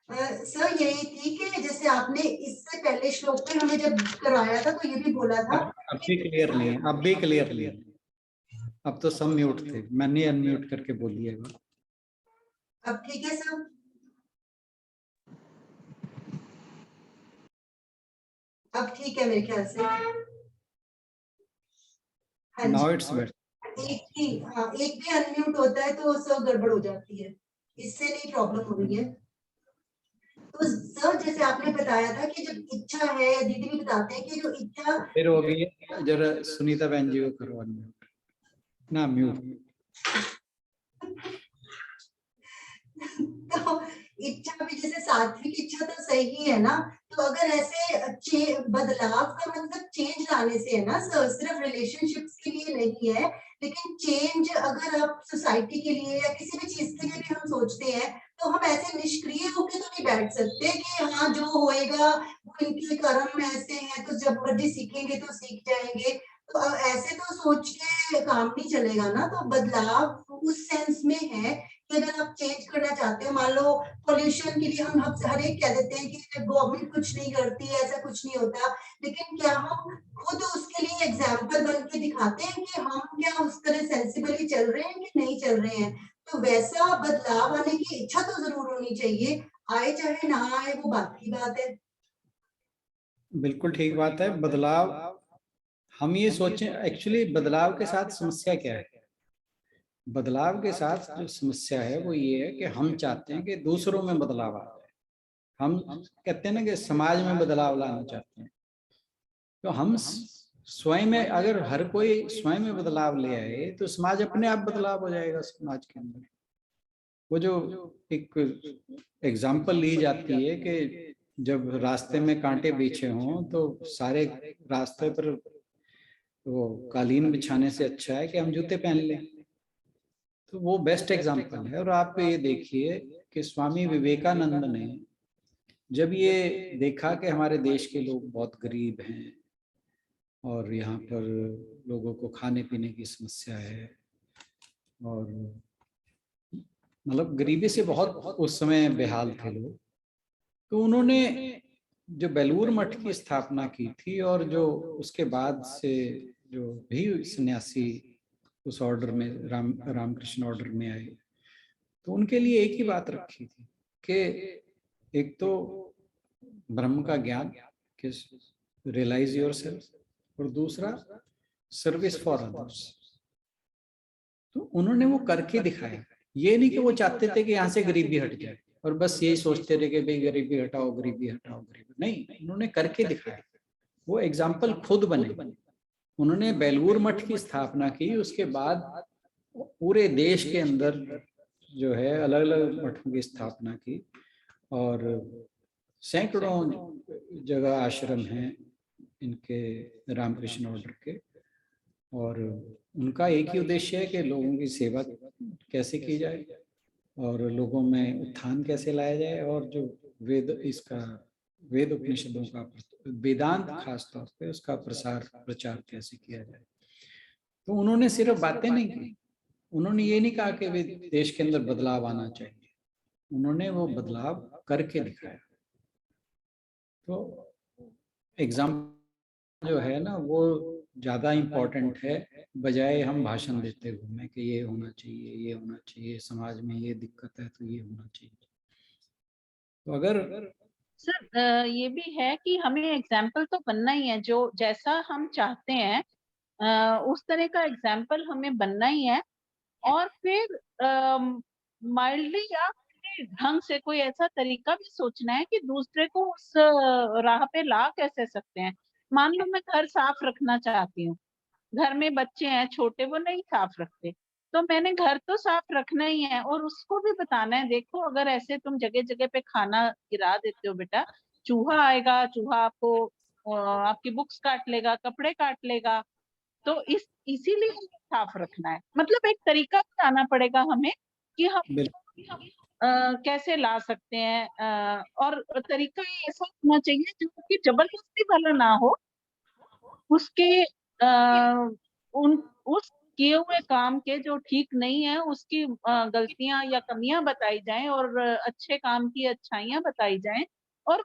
सर यही थी कि जैसे आपने इससे पहले श्लोक में हमें जब कराया था तो ये भी बोला था। अब भी क्लियर नहीं है, अब भी क्लियर नहीं है, अब तो सब म्यूट थे, मैंने अनम्यूट करके बोलिएगा। अब ठीक है सर? अब ठीक है मेरे ख्याल से। Now it's better. एक भी अनम्यूट होता है तो सब गड़बड़ हो जाती है, इससे नहीं प्रॉब्लम हो रही है। तो सर जैसे आपने बताया था कि जब इच्छा है, दीदी भी बताते हैं कि जो इच्छा फिर हो गई है, जरा सुनीता बहन जी को करो अनम्यूट ना, म्यूट। तो इच्छा भी जैसे सात्विक इच्छा तो सही है ना, तो अगर ऐसे बदलाव का मतलब चेंज लाने से है ना सर, सिर्फ रिलेशनशिप्स के लिए नहीं है, लेकिन चेंज अगर आप सोसाइटी के लिए या किसी भी चीज के लिए भी हम सोचते हैं तो हम ऐसे निष्क्रिय होकर तो नहीं बैठ सकते कि हाँ जो होएगा वो इनके कर्म में ऐसे हैं तो जब मर्जी सीखेंगे तो सीख जाएंगे, तो ऐसे तो सोच के काम नहीं चलेगा ना। तो बदलाव उस सेंस में है कि अगर आप चेंज करना चाहते हो, मान लो पॉल्यूशन के लिए हम हर एक कह देते हैं कि गवर्नमेंट कुछ नहीं करती, ऐसा कुछ नहीं होता, लेकिन क्या हम खुद उसके लिए एग्जाम्पल बन के दिखाते हैं कि हम क्या उस तरह सेंसिबली चल रहे हैं कि नहीं चल रहे हैं? तो वैसा बदलाव आने की इच्छा तो जरूर होनी चाहिए, आए चाहे ना आए वो बात की बात है। बिल्कुल ठीक बात है। बदलाव हम ये सोचें, एक्चुअली बदलाव के साथ समस्या क्या है? बदलाव के साथ जो समस्या है वो ये है कि हम चाहते हैं कि दूसरों में बदलाव आ जाए। हम कहते हैं ना कि समाज में बदलाव लाना चाहते हैं, तो हम स्वयं में, अगर हर कोई स्वयं में बदलाव ले आए तो समाज अपने आप बदलाव हो जाएगा समाज के अंदर। वो जो एक एग्जाम्पल ली जाती है कि जब रास्ते में कांटे बिछे हों तो सारे रास्ते पर वो कालीन बिछाने से अच्छा है कि हम जूते पहन लें, तो वो बेस्ट एग्जाम्पल है। और आप ये देखिए कि स्वामी विवेकानंद ने जब ये देखा कि हमारे देश के लोग बहुत गरीब हैं और यहाँ पर लोगों को खाने पीने की समस्या है और मतलब गरीबी से बहुत उस समय बेहाल थे लोग, तो उन्होंने जो बेलूर मठ की स्थापना की थी और जो उसके बाद से जो भी सन्यासी उस ऑर्डर में रामकृष्ण ऑर्डर में आए, तो उनके लिए एक ही बात रखी थी कि एक तो ब्रह्म का ज्ञान, कि रियलाइज योरसेल्फ, और दूसरा सर्विस फॉर अदर्स। तो उन्होंने वो करके दिखाया। ये नहीं कि वो चाहते थे कि यहाँ से गरीबी हट जाए और बस यही सोचते रहे कि भाई गरीबी हटाओ, गरीबी हटाओ, गरीबी नहीं, उन्होंने करके दिखाया। वो एग्जाम्पल खुद बने उन्होंने बेलूर मठ की स्थापना की। उसके बाद पूरे देश के अंदर जो है अलग अलग मठों की स्थापना की और सैकड़ों जगह आश्रम हैं इनके रामकृष्ण ऑर्डर के। और उनका एक ही उद्देश्य है कि लोगों की सेवा कैसे की जाए और लोगों में उत्थान कैसे लाया जाए और जो वेद उपनिषदों का, वेदांत खास तौर पे उसका प्रचार कैसे किया जाए। तो उन्होंने सिर्फ बातें नहीं की, उन्होंने ये नहीं कहा कि देश के अंदर बदलाव आना चाहिए, उन्होंने वो बदलाव करके दिखाया। तो एग्जाम्पल जो है ना वो ज्यादा इम्पोर्टेंट है, बजाय हम भाषण देते घूमे कि ये होना चाहिए, ये होना चाहिए, समाज में ये दिक्कत है तो ये होना चाहिए। तो अगर सर ये भी है कि हमें एग्जाम्पल तो बनना ही है, जो जैसा हम चाहते हैं उस तरह का एग्जाम्पल हमें बनना ही है। और फिर माइल्डली या ढंग से कोई ऐसा तरीका भी सोचना है कि दूसरे को उस राह पे ला कैसे सकते हैं। मान लो मैं घर साफ रखना चाहती हूँ, घर में बच्चे हैं छोटे, वो नहीं साफ रखते, तो मैंने घर तो साफ रखना ही है और उसको भी बताना है, देखो अगर ऐसे तुम जगह जगह पे खाना गिरा देते हो बेटा, चूहा आएगा, चूहा आपको आपकी बुक्स काट लेगा, कपड़े काट लेगा। तो इसीलिए साफ रखना है। मतलब एक तरीका बताना पड़ेगा हमें कि हम कैसे ला सकते हैं। और तरीका ऐसा होना चाहिए जो कि जबरदस्ती वाला ना हो, उसके उस किए हुए काम के जो ठीक नहीं है उसकी गलतियां या कमियां बताई जाएं और अच्छे काम की अच्छाइयां बताई जाएं और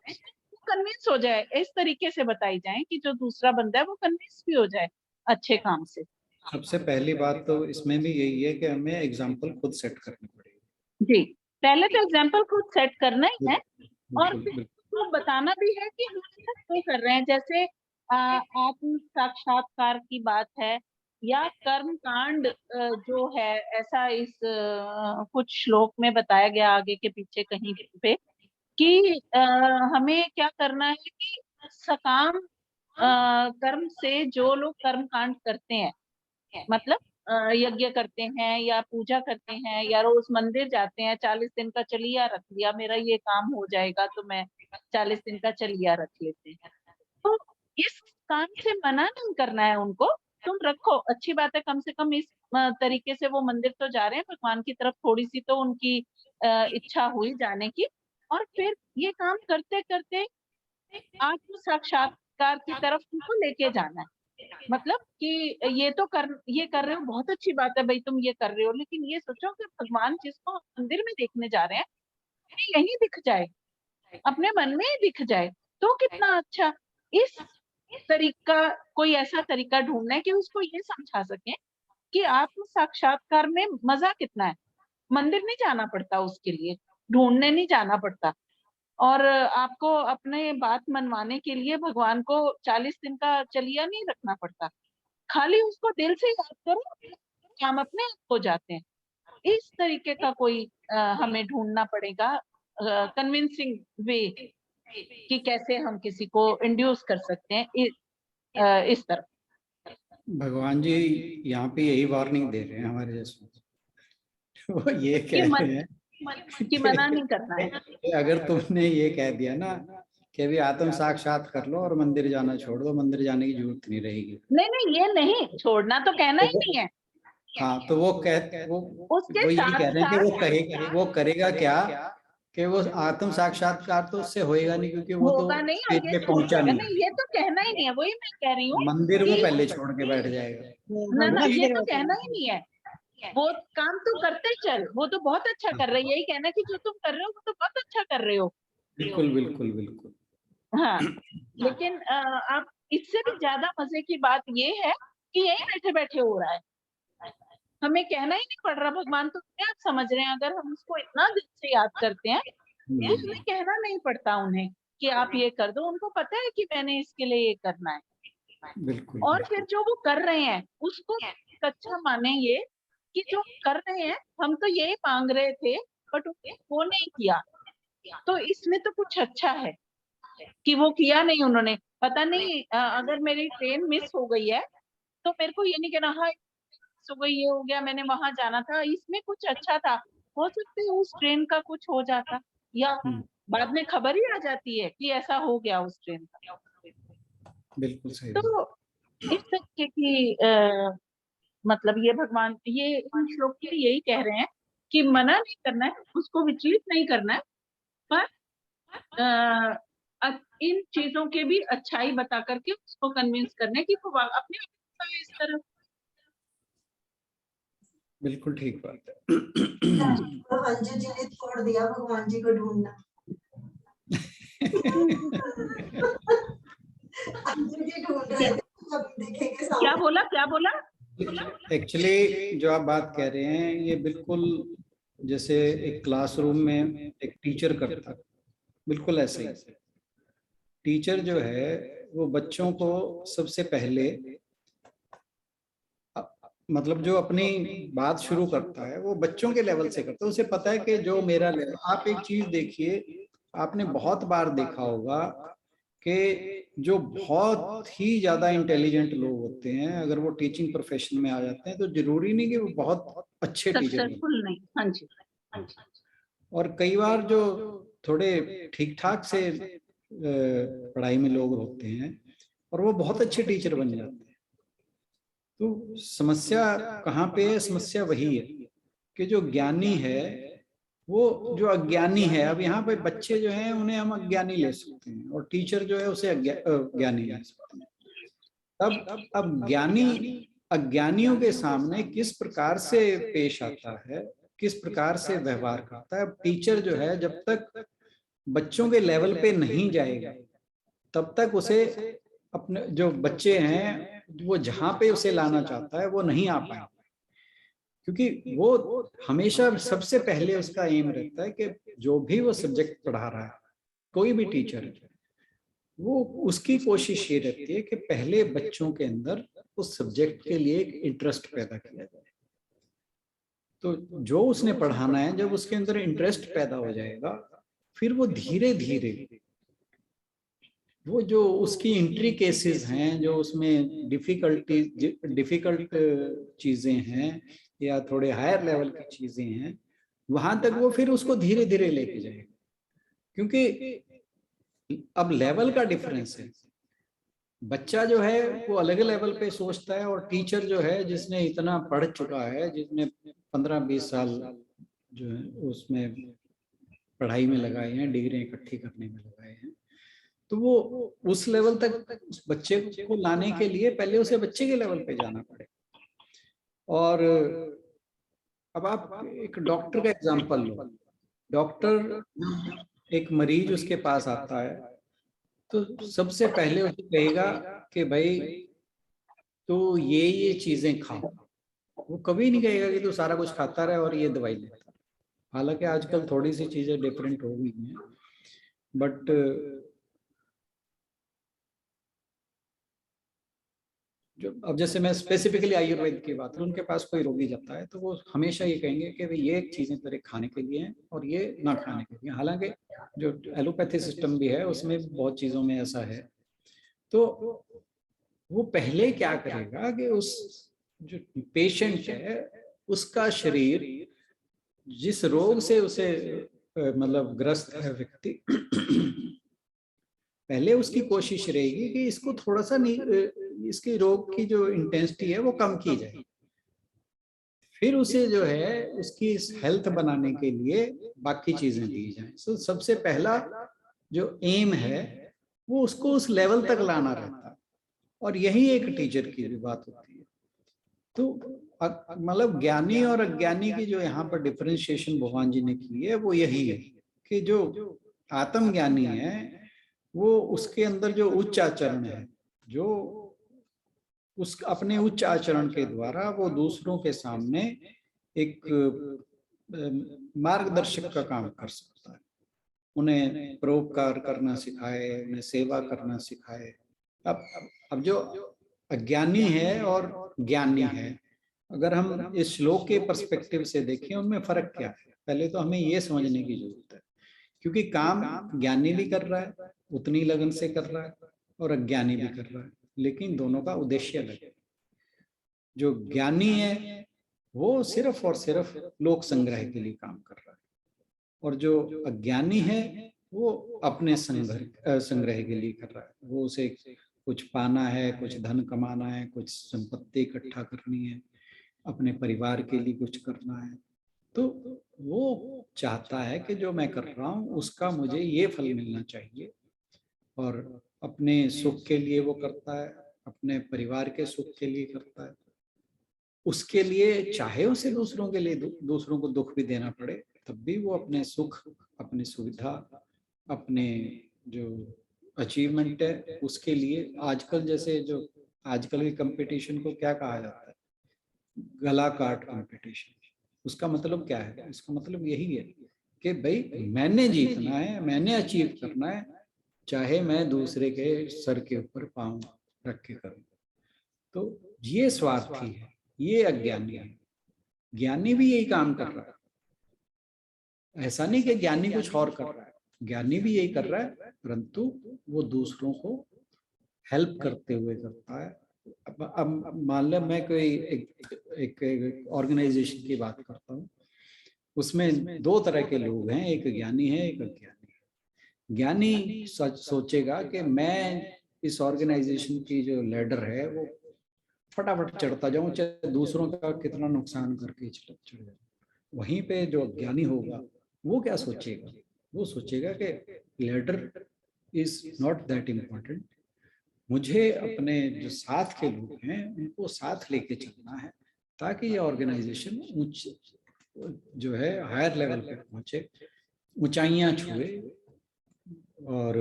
कन्विंस हो जाए, इस तरीके से बताई जाएं कि जो दूसरा बंदा है वो कन्विंस भी हो जाए अच्छे काम से। सबसे पहली बात तो इसमें भी यही है कि हमें एग्जाम्पल खुद सेट करनी पड़ेगी। जी, पहले तो एग्जाम्पल खुद सेट करना ही है और फिर तो बताना भी है कि हम क्यों कर रहे हैं। जैसे आत्म साक्षात्कार की बात है या कर्म कांड जो है, ऐसा इस कुछ श्लोक में बताया गया आगे के पीछे कहीं पे कि हमें क्या करना है कि सकाम कर्म से जो लोग कर्म कांड करते हैं, मतलब यज्ञ करते हैं या पूजा करते हैं या रोज मंदिर जाते हैं, 40 दिन का चलिया रख लिया, मेरा ये काम हो जाएगा तो मैं 40 दिन का चलिया रख लेते हैं। तो इस काम से मना नहीं करना है उनको, तुम रखो, अच्छी बात है, कम से कम इस तरीके से वो मंदिर तो जा रहे हैं, भगवान की तरफ थोड़ी सी तो उनकी इच्छा हुई जाने की। और फिर ये काम करते करते आत्म साक्षात्कार की तरफ उनको लेके जाना है। मतलब कि ये कर रहे हो, बहुत अच्छी बात है भाई तुम ये कर रहे हो, लेकिन ये सोचो कि भगवान जिसको मंदिर में देखने जा रहे हैं यहीं दिख जाए, अपने मन में ही दिख जाए तो कितना अच्छा। इस तरीका, कोई ऐसा तरीका ढूंढना है कि उसको ये समझा सके कि आत्म साक्षात्कार में मजा कितना है। मंदिर नहीं जाना पड़ता उसके लिए, ढूंढने नहीं जाना पड़ता, और आपको अपने बात मनवाने के लिए भगवान को 40 दिन का चलिया नहीं रखना पड़ता, खाली उसको दिल से याद करो, काम अपने आप हो जाते हैं। इस तरीके का कोई हमें ढूंढना पड़ेगा कन्विंसिंग वे कि कैसे हम किसी को इंड्यूस कर सकते हैं इस तरफ। भगवान जी यहाँ पे यही वार्निंग दे रहे हैं हमारे जैसे, वो ये कह रहे हैं कि मना नहीं करना है। अगर तुमने ये कह दिया ना कि अभी आत्म साक्षात कर लो और मंदिर जाना छोड़ दो, मंदिर जाने की जरूरत नहीं रहेगी। नहीं नहीं, ये नहीं छोड़ना तो कहना ही नहीं है। हाँ, तो वो ये कह रहे हैं कि वो करेगा क्या कि वो आत्म साक्षात्कार तो उससे होएगा नहीं, क्योंकि वो तो नहीं, स्टेज पे पहुंचा नहीं, ये तो कहना ही नहीं है, वही मैं कह रही हूँ। मंदिर वो पहले छोड़ के बैठ जाएगा। ना ये तो कहना ही नहीं है, वो काम तू करते चल, वो तो बहुत अच्छा कर रही है, यही कहना कि जो तुम कर रहे हो वो तो बहुत अच्छा कर रहे हो। बिल्कुल बिल्कुल बिल्कुल। हाँ, लेकिन आप इससे भी ज्यादा मजे की बात ये है कि यही बैठे बैठे हो रहा है, हमें कहना ही नहीं पड़ रहा, भगवान तो क्या आप समझ रहे हैं, अगर हम उसको इतना दिल से याद करते हैं तो हमें कहना नहीं पड़ता उन्हें कि आप ये कर दो, उनको पता है कि मैंने इसके लिए ये करना है। बिल्कुल। और फिर जो वो कर रहे हैं उसको अच्छा माने, ये कि जो कर रहे हैं हम तो यही मांग रहे थे बट वो नहीं किया, तो इसमें तो कुछ अच्छा है कि वो किया नहीं उन्होंने। पता नहीं अगर मेरी ट्रेन मिस हो गई है तो मेरे को ये नहीं कहना हाँ सुबह ये हो गया, मैंने वहां जाना था, इसमें कुछ अच्छा था, हो सकता है उस ट्रेन का कुछ हो जाता, या बाद में खबर ही आ जाती है कि ऐसा हो गया उस ट्रेन का। बिल्कुल सही। तो इस तरीके की मतलब ये भगवान ये इन श्लोक के यही कह रहे हैं कि मना नहीं करना है, उसको विचलित नहीं करना है, पर इन चीजों के भी अच्छाई बता करके उसको कन्विंस करने की अपने इस तरह। बिल्कुल ठीक बात है। अंजू जी ने छोड़ दिया भगवान जी को ढूंढना। अंजू जी ढूंढ रहे थे, कभी देखेंगे सामने। क्या बोला? एक्चुअली जो आप बात कह रहे हैं ये बिल्कुल जैसे एक क्लासरूम में एक टीचर करता है, बिल्कुल ऐसे ही। टीचर जो है वो बच्चों को सबसे पहले मतलब जो अपनी बात शुरू करता है वो बच्चों के लेवल से करता है। उसे पता है कि जो मेरा लेवल। आप एक चीज देखिए, आपने बहुत बार देखा होगा कि जो बहुत ही ज्यादा इंटेलिजेंट लोग होते हैं, अगर वो टीचिंग प्रोफेशन में आ जाते हैं तो जरूरी नहीं कि वो बहुत अच्छे टीचर सक्सेसफुल नहीं। हाँ जी। और कई बार जो थोड़े ठीक ठाक से पढ़ाई में लोग होते हैं और वो बहुत अच्छे टीचर बन जाते हैं। तो समस्या कहाँ पे है? समस्या वही है कि जो ज्ञानी है वो जो अज्ञानी है। अब यहाँ पे बच्चे जो हैं उन्हें हम अज्ञानी ले सकते हैं और टीचर जो है उसे ज्ञानी ले सकते हैं। अब ज्ञानी अज्ञानियों के सामने किस प्रकार से पेश आता है, किस प्रकार से व्यवहार करता है। अब टीचर जो है जब तक बच्चों के लेवल पे नहीं जाएगा तब तक उसे अपने जो बच्चे हैं वो जहां पे उसे लाना चाहता है वो नहीं आ पाएंगे, क्योंकि वो हमेशा सबसे पहले उसका एम रहता है कि जो भी वो सब्जेक्ट पढ़ा रहा है, कोई भी टीचर है, वो उसकी कोशिश ये रहती है कि पहले बच्चों के अंदर उस सब्जेक्ट के लिए एक इंटरेस्ट पैदा किया जाए। तो जो उसने पढ़ाना है, जब उसके अंदर इंटरेस्ट पैदा हो जाएगा फिर वो धीरे धीरे वो जो उसकी एंट्री केसेस हैं, जो उसमें डिफिकल्ट चीजें हैं या थोड़े हायर लेवल की चीजें हैं, वहां तक वो फिर उसको धीरे धीरे लेके जाएगा, क्योंकि अब लेवल का डिफरेंस है। बच्चा जो है वो अलग लेवल पे सोचता है और टीचर जो है जिसने इतना पढ़ चुका है, जिसने 15-20 साल जो है उसमें पढ़ाई में लगाए हैं, डिग्री इकट्ठी करने में लगाए हैं, तो वो उस लेवल तक उस बच्चे को लाने के लिए पहले उसे बच्चे के लेवल पे जाना पड़ेगा। और अब आप एक डॉक्टर का एग्जांपल लो। डॉक्टर एक मरीज उसके पास आता है तो सबसे पहले उसे कहेगा कि भाई तो ये चीजें खाओ। वो कभी नहीं कहेगा कि तू सारा कुछ खाता रहे और ये दवाई लेता। हालांकि आजकल थोड़ी सी चीजें डिफरेंट हो गई हैं, बट जो अब जैसे मैं स्पेसिफिकली आयुर्वेद की बात करूं, उनके पास कोई रोगी जाता है तो वो हमेशा ये कहेंगे कि भाई ये चीजें तेरे खाने के लिए हैं और ये ना खाने के लिए। हालांकि जो एलोपैथी सिस्टम भी है उसमें बहुत चीजों में ऐसा है। तो वो पहले क्या करेगा कि उस जो पेशेंट है उसका शरीर जिस रोग से उसे मतलब ग्रस्त है व्यक्ति, पहले उसकी कोशिश रहेगी कि इसको थोड़ा सा इसके रोग की जो इंटेंसिटी है वो कम की जाए। फिर उसे जो है उसकी हेल्थ बनाने के लिए बाकी चीजें दी जाएं। तो सबसे पहला जो एम है वो उसको उस लेवल तक लाना रहता है, और यही एक टीचर की भी बात होती है। तो मतलब ज्ञानी और अज्ञानी की जो यहाँ पर डिफरेंशिएशन भगवान जी ने की है वो यही है कि जो आत्मज्ञानी है वो उसके अंदर जो उच्च आचरण है, जो उस अपने उच्च आचरण के द्वारा वो दूसरों के सामने एक मार्गदर्शक का काम कर सकता है। उन्हें परोपकार करना सिखाए, उन्हें सेवा करना सिखाए। अब जो अज्ञानी है और ज्ञानी है, अगर हम इस श्लोक के पर्सपेक्टिव से देखें उनमें फर्क क्या है, पहले तो हमें ये समझने की जरूरत है। क्योंकि काम ज्ञानी भी कर रहा है, उतनी लगन से कर रहा है, और अज्ञानी भी कर रहा है, लेकिन दोनों का उद्देश्य अलग है। जो ज्ञानी है वो सिर्फ और सिर्फ लोक संग्रह के लिए काम कर रहा है, और जो अज्ञानी है वो अपने संग्रह के लिए कर रहा है। वो उसे कुछ पाना है, कुछ धन कमाना है, कुछ संपत्ति इकट्ठा करनी है, अपने परिवार के लिए कुछ करना है। तो वो चाहता है कि जो मैं कर रहा हूँ उसका मुझे ये फल मिलना चाहिए, और अपने सुख के लिए वो करता है, अपने परिवार के सुख के लिए करता है। उसके लिए चाहे उसे दूसरों के लिए दूसरों को दुख भी देना पड़े, तब भी वो अपने सुख, अपनी सुविधा, अपने जो अचीवमेंट है उसके लिए, आजकल जैसे जो आजकल के कंपटीशन को क्या कहा जाता है, गला काट कंपटीशन। उसका मतलब क्या है? इसका मतलब यही है कि भाई मैंने जीतना है, मैंने अचीव करना है, चाहे मैं दूसरे के सर के ऊपर पांव रख के करूं। तो ये स्वार्थी है, ये अज्ञानी है। ज्ञानी भी यही काम कर रहा है, ऐसा नहीं कि ज्ञानी कुछ और कर रहा है, ज्ञानी भी यही कर रहा है, परंतु वो दूसरों को हेल्प करते हुए करता है। अब मान लो मैं कोई एक ऑर्गेनाइजेशन की बात करता हूँ, उसमें दो तरह के लोग हैं, एक ज्ञानी है, एक अज्ञानी है। ज्ञानी सोचेगा कि मैं इस ऑर्गेनाइजेशन की जो लीडर है वो फटाफट चढ़ता जाऊं, चाहे दूसरों का कितना नुकसान करके चढ़ जाऊं। वहीं पे जो अज्ञानी होगा वो क्या सोचेगा? वो सोचेगा कि leader is not that important, मुझे अपने जो साथ के लोग हैं उनको साथ लेके चलना है, ताकि ये ऑर्गेनाइजेशन उच्च जो है हायर लेवल पे पहुंचे, ऊंचाइयां छुए। और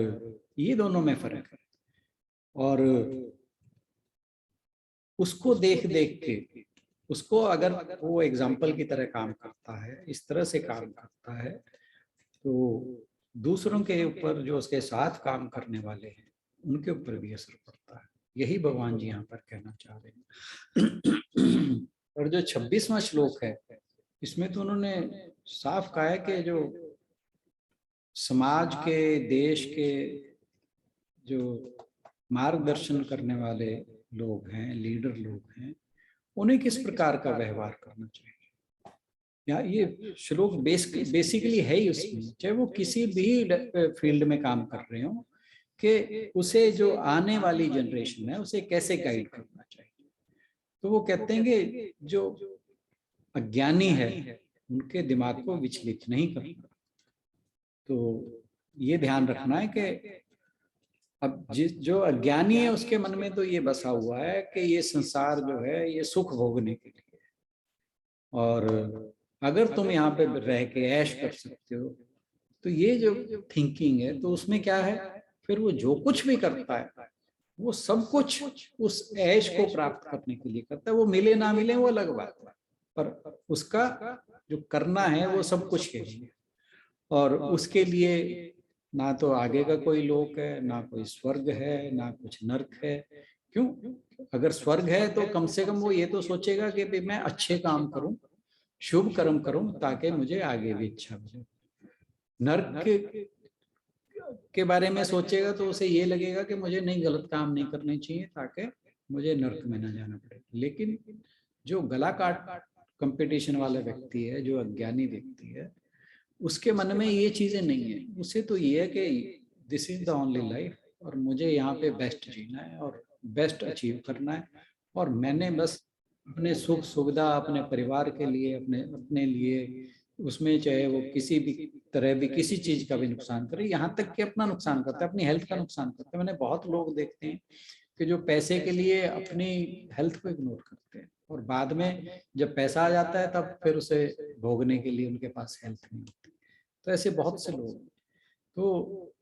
ये दोनों में फर्क है। और उसको देख देख के, उसको अगर वो एग्जाम्पल की तरह काम करता है, इस तरह से काम करता है, तो दूसरों के ऊपर, जो उसके साथ काम करने वाले हैं, उनके ऊपर भी असर पड़ता है। यही भगवान जी यहाँ पर कहना चाह रहे हैं। और जो 26वां श्लोक है, इसमें तो उन्होंने साफ कहा है कि जो समाज के, देश के जो मार्गदर्शन करने वाले लोग हैं, लीडर लोग हैं, उन्हें किस प्रकार का व्यवहार करना चाहिए। या ये श्लोक बेसिकली है ही उसमें, चाहे वो किसी भी फील्ड में काम कर रहे हो, कि उसे जो आने वाली जनरेशन है उसे कैसे गाइड करना चाहिए। तो वो कहते हैं कि जो अज्ञानी है उनके दिमाग को विचलित नहीं करना। तो ये ध्यान रखना है कि अब जो अज्ञानी है उसके मन में तो ये बसा हुआ है कि ये संसार जो है ये सुख भोगने के लिए, और अगर तुम यहाँ पे रह के ऐश कर सकते हो, तो ये जो थिंकिंग है, तो उसमें क्या है, फिर वो जो कुछ भी करता है वो सब कुछ उस ऐश को प्राप्त करने के लिए करता है। वो मिले ना मिले वो अलग बात है, पर उसका जो करना है वो सब कुछ है। और उसके लिए ना तो आगे का कोई लोक है, ना कोई स्वर्ग है, ना कुछ नर्क है। क्यों? अगर स्वर्ग है तो कम से कम वो ये तो सोचेगा कि भाई मैं अच्छे काम करूं, शुभ कर्म करूं, ताकि मुझे आगे भी अच्छा मिले। नर्क के बारे में सोचेगा तो उसे ये लगेगा कि मुझे नहीं, गलत काम नहीं करने चाहिए ताकि मुझे नर्क में ना जाना पड़े। लेकिन जो गला काट कंपटीशन वाला व्यक्ति है, जो अज्ञानी व्यक्ति है, उसके मन में ये चीजें नहीं है। उसे तो ये है कि this is the only life, और मुझे यहाँ पे बेस्ट जीना है और बेस्ट अचीव करना है, और मैंने बस अपने सुख सुविधा, अपने परिवार के लिए, अपने लिए, उसमें चाहे वो किसी भी तरह भी किसी चीज का भी नुकसान करे, यहाँ तक कि अपना नुकसान करता है, अपनी हेल्थ का नुकसान करता है। मैंने बहुत लोग देखते हैं कि जो पैसे के लिए अपनी हेल्थ को इग्नोर करते हैं, और बाद में जब पैसा आ जाता है तब फिर उसे भोगने के लिए उनके पास हेल्थ नहीं होती। तो ऐसे बहुत से लोग। तो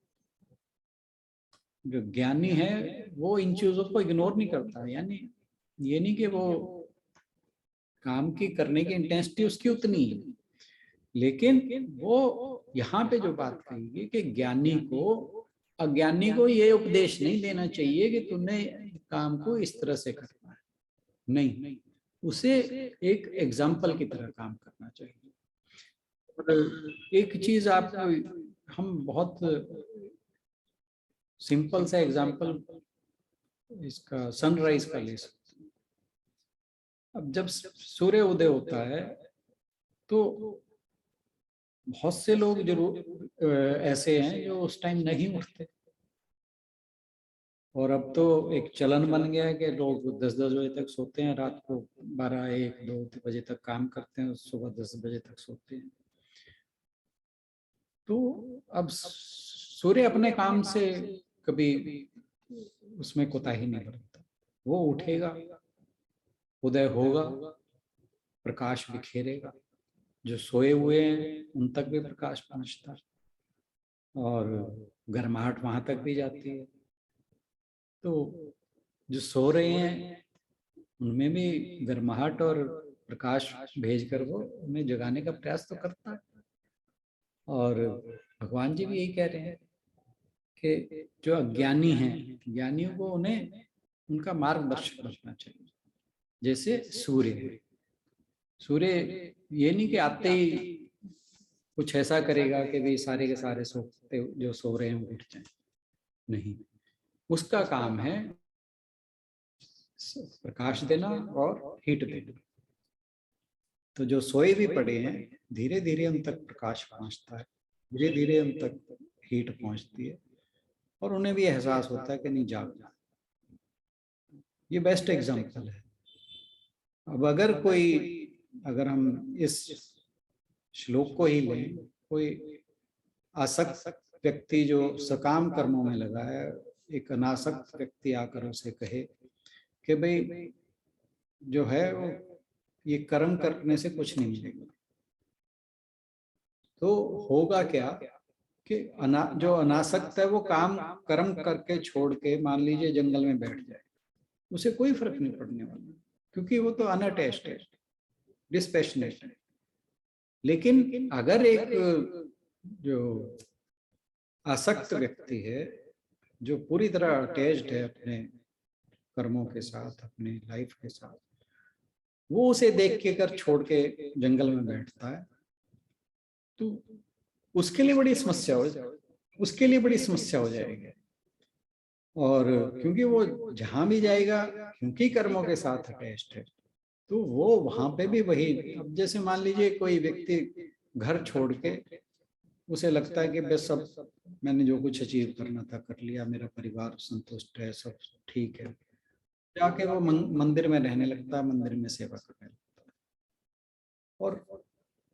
जो ज्ञानी है वो इन चीजों को इग्नोर नहीं करता। यानी ये नहीं कि वो काम की करने की इंटेंसिटी उसकी उतनी है, लेकिन वो यहाँ पे जो बात कही कि ज्ञानी को अज्ञानी को ये उपदेश नहीं देना चाहिए कि तुमने काम को इस तरह से करना है, नहीं, उसे एक एग्जाम्पल की तरह काम करना चाहिए। और एक चीज आप, हम बहुत सिंपल सा एग्जाम्पल इसका सनराइज का ले सकते हैं। अब जब सूर्य उदय होता है तो बहुत से लोग जरूर ऐसे हैं जो उस टाइम नहीं उठते, और अब तो एक चलन बन गया है कि लोग 10-10 बजे तक सोते हैं, रात को 12, 1, 2 बजे तक काम करते हैं, सुबह 10 बजे तक सोते हैं। तो अब सूर्य अपने काम से कभी उसमें कोताही नहीं बरतता, वो उठेगा, उदय होगा, प्रकाश बिखेरेगा, जो सोए हुए हैं उन तक भी प्रकाश पहुंचता है और गर्माहट वहां तक भी जाती है। तो जो सो रहे हैं उनमें भी गर्माहट और प्रकाश भेजकर वो उन्हें जगाने का प्रयास तो करता है। और भगवान जी भी यही कह रहे हैं कि जो अज्ञानी हैं, ज्ञानियों को उन्हें उनका मार्गदर्शक बनना चाहिए। जैसे सूर्य है, सूर्य ये नहीं कि आते ही कुछ ऐसा करेगा कि भी सारे के सारे सोते जो सो रहे हैं उठ जाएं, नहीं, उसका काम है प्रकाश देना और हीट देना। तो जो सोए भी पड़े हैं धीरे धीरे उन तक प्रकाश पहुंचता है, धीरे धीरे उन तक हीट पहुंचती है और उन्हें भी एहसास होता है कि नहीं जागना। ये बेस्ट एग्जाम्पल है। अब अगर हम इस श्लोक को ही लें, कोई आसक्त व्यक्ति जो सकाम कर्मों में लगा है, एक अनासक्त व्यक्ति आकर उसे कहे कि भाई जो है वो ये कर्म करने से कुछ नहीं मिलेगा, तो होगा क्या कि जो अनासक्त है वो कर्म करके छोड़ के मान लीजिए जंगल में बैठ जाए, उसे कोई फर्क नहीं पड़ने वाला, क्योंकि वो तो अनअटैच्ड है, डिस्पैशनेट है। लेकिन अगर एक जो आसक्त व्यक्ति है, जो पूरी तरह अटैच्ड है अपने कर्मों के साथ, अपने लाइफ के साथ, वो उसे देख के कर छोड़ के जंगल में बैठता है, तो उसके लिए बड़ी समस्या हो जाएगी। और क्योंकि वो जहां भी जाएगा, क्योंकि कर्मों के साथ अटैच्ड है, तो वो वहां पे भी वही, अब जैसे मान लीजिए कोई व्यक्ति घर छोड़ के उसे लगता है कि बस सब मैंने जो कुछ अचीव करना था कर लिया, मेरा परिवार संतुष्ट है, सब ठीक है, जाके वो मंदिर में रहने लगता है, मंदिर में सेवा करने लगता है। और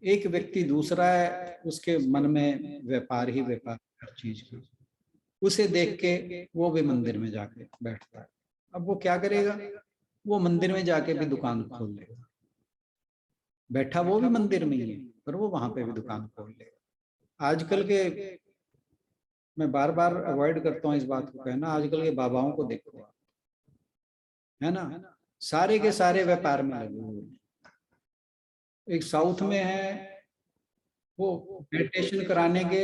एक व्यक्ति दूसरा है, उसके मन में व्यापार ही व्यापार हर चीज का, उसे देख के वो भी मंदिर में जाके बैठता है। अब वो क्या करेगा, वो मंदिर में जाके भी दुकान खोल लेगा, बैठा वो भी मंदिर में ही है पर वो वहां पे भी दुकान खोल लेगा। आजकल के, मैं बार बार अवॉइड करता हूँ इस बात को कहना, आजकल के बाबाओं को देखो आप, है ना, सारे के सारे व्यापार में लगे हुए। एक साउथ में है, वो मेडिटेशन कराने के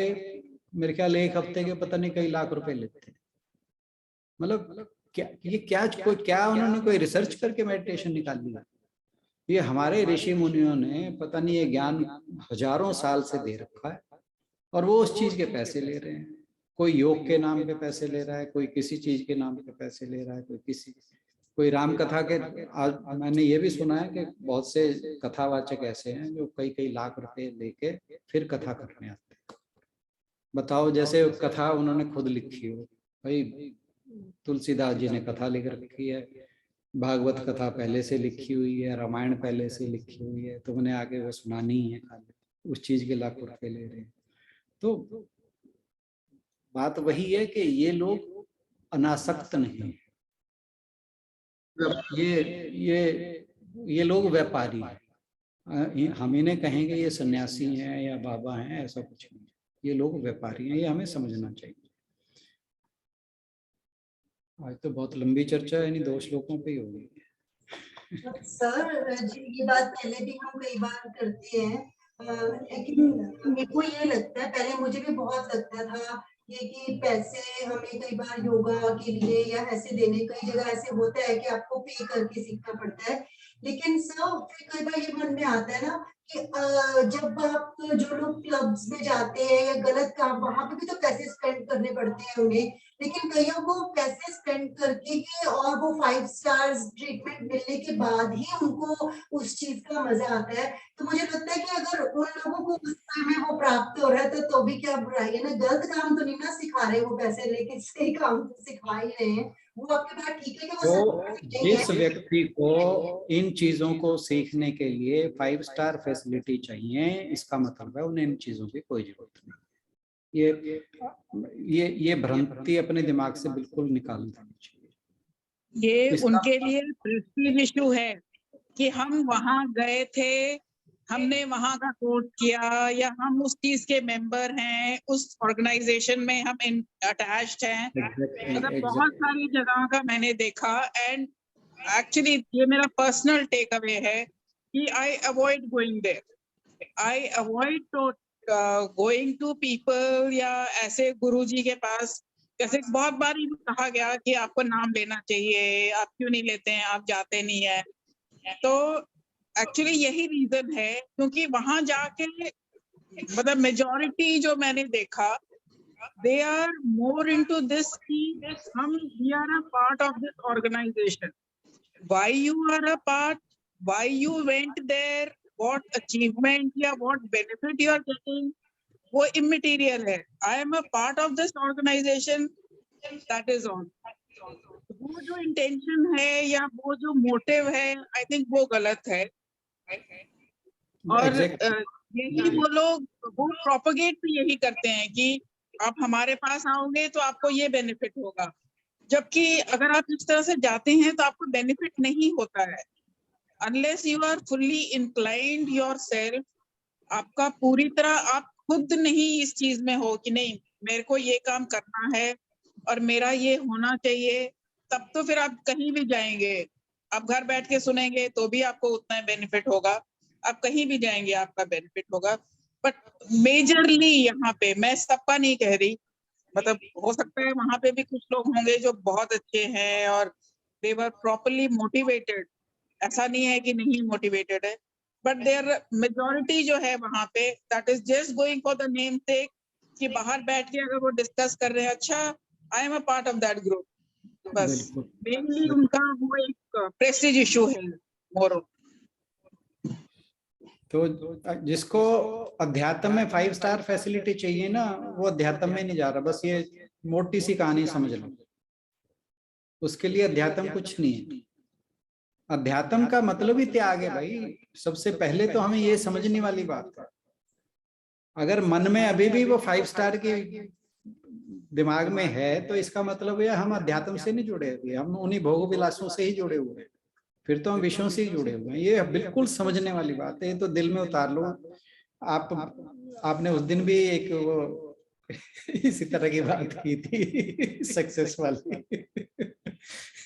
मेरे ख्याल 1 हफ्ते के पता नहीं कई लाख रुपए लेते हैं। मतलब क्या उन्होंने कोई रिसर्च करके मेडिटेशन निकाल लिया? ये हमारे ऋषि मुनियों ने पता नहीं ये ज्ञान हजारों साल से दे रखा है और वो उस चीज के पैसे ले रहे हैं। कोई योग के नाम पे पैसे ले रहा है, कोई किसी चीज के नाम पे पैसे ले रहा है, कोई राम कथा के। आज मैंने ये भी सुना है कि बहुत से कथावाचक ऐसे हैं जो कई लाख रुपए लेके फिर कथा करने आते हैं। बताओ, जैसे कथा उन्होंने खुद लिखी हो, भाई तुलसीदास जी ने कथा लिख रखी है, भागवत कथा पहले से लिखी हुई है, रामायण पहले से लिखी हुई है, तो उन्हें आगे वो सुनानी ही है, खाली उस चीज के लाखों रुपए ले रहे हैं। तो बात वही है कि ये लोग अनासक्त नहीं है, ये लोग व्यापारी हैं। हम इन्हें कहेंगे ये सन्यासी हैं या बाबा हैं, ऐसा कुछ नहीं, ये लोग व्यापारी हैं, ये हमें समझना चाहिए। आज तो बहुत लंबी चर्चा है, इन्हीं 2 श्लोकों पे ही होगी। सर ये बात पहले भी हम कई बार करते हैं, लेकिन मेरे को ये लगता है, पहले मुझे भी बहुत लगता था ये कि पैसे हमें कई बार योगा के लिए या ऐसे देने, कई जगह ऐसे होता है कि आपको पे करके सीखना पड़ता है। लेकिन सर फिर कई बार ये मन में आता है ना कि जब आप जो लोग क्लब्स में जाते हैं या गलत काम, वहां पे भी तो पैसे स्पेंड करने पड़ते हैं उन्हें, लेकिन कईयों को पैसे स्पेंड करके ही और वो 5 स्टार्स ट्रीटमेंट मिलने के बाद ही उनको उस चीज का मजा आता है। तो मुझे लगता है कि अगर उन लोगों को उस समय वो प्राप्त हो रहा है तो भी क्या बुराई है ना, गलत काम तो नहीं ना सिखा रहे वो पैसे लेके, सही काम तो सिखा ही रहे हैं। वो आपकी बात ठीक है कि वो जिस व्यक्ति को इन चीजों को सीखने के लिए 5 स्टार फैसिलिटी चाहिए, इसका मतलब है उन्हें इन चीजों की कोई जरूरत नहीं। ये भ्रांति अपने दिमाग से बिल्कुल निकाल देनी चाहिए। ये उनके लिए प्रेस्टीज इशू है कि हम वहां गए थे, हमने वहां का कोर्स किया, या हम उस चीज के मेंबर हैं, उस ऑर्गेनाइजेशन में हम अटैच्ड हैं। मतलब बहुत सारी जगह का मैंने देखा, एंड एक्चुअली ये मेरा पर्सनल टेक अवे है कि I avoid going there, I avoid to going to people या ऐसे गुरुजी के पास। जैसे बहुत बार ये कहा गया कि आपको नाम लेना चाहिए, आप क्यों नहीं लेते हैं, आप जाते नहीं है। तो एक्चुअली यही रीजन है, क्योंकि वहां जाके मतलब मेजॉरिटी जो मैंने देखा, they are more into this कि हम we are a part of this organisation, why you are a part, why you went there, what achievement या what benefit you are getting, वो इमटेरियल है। I am a part of this organisation, that is all. वो जो intention है या वो जो motive है, आई थिंक वो गलत है। और यही वो लोग वो प्रोपगेट भी यही करते हैं कि आप हमारे पास आओगे तो आपको ये बेनिफिट होगा, जबकि अगर आप इस तरह से जाते हैं तो आपको बेनिफिट नहीं होता है unless you are fully inclined yourself. आपका पूरी तरह आप खुद नहीं इस चीज में हो कि नहीं मेरे को ये काम करना है और मेरा ये होना चाहिए, तब तो फिर आप कहीं भी जाएंगे। आप घर बैठ के सुनेंगे तो भी आपको उतना बेनिफिट होगा, आप कहीं भी जाएंगे आपका बेनिफिट होगा। बट मेजरली यहाँ पे, मैं सबका नहीं कह रही, मतलब हो सकता है वहां पे भी कुछ लोग होंगे जो बहुत अच्छे हैं और दे वर प्रॉपर्ली मोटिवेटेड, ऐसा नहीं है कि नहीं मोटिवेटेड है, बट देयर मेजॉरिटी जो है वहां पे that is just going for the name सेक कि बाहर बैठ के अगर वो डिस्कस कर रहे हैं, अच्छा आई am a part of that group, बस मेनली उनका वो एक प्रेस्टीज इशू है मोर। तो जिसको अध्यात्म में 5 स्टार फैसिलिटी चाहिए ना, वो अध्यात्म में नहीं जा रहा। बस ये मोटी सी कहानी समझ लो, उसके लिए अध्यात्म कुछ नहीं है। अध्यात्म का मतलब ही त्याग है भाई। सबसे पहले तो हमें ये समझने वाली बात है, अगर मन में अभी भी वो 5 स्टार के दिमाग में है तो इसका मतलब है हम अध्यात्म से नहीं जुड़े हुए, हम उन्हीं भोग विलासों से ही जुड़े हुए हैं, फिर तो हम विषयों से ही जुड़े हुए हैं। ये बिल्कुल समझने वाली बात है, ये तो दिल में उतार लो। आपने उस दिन भी एक वो इसी तरह की बात की थी सक्सेस वाली।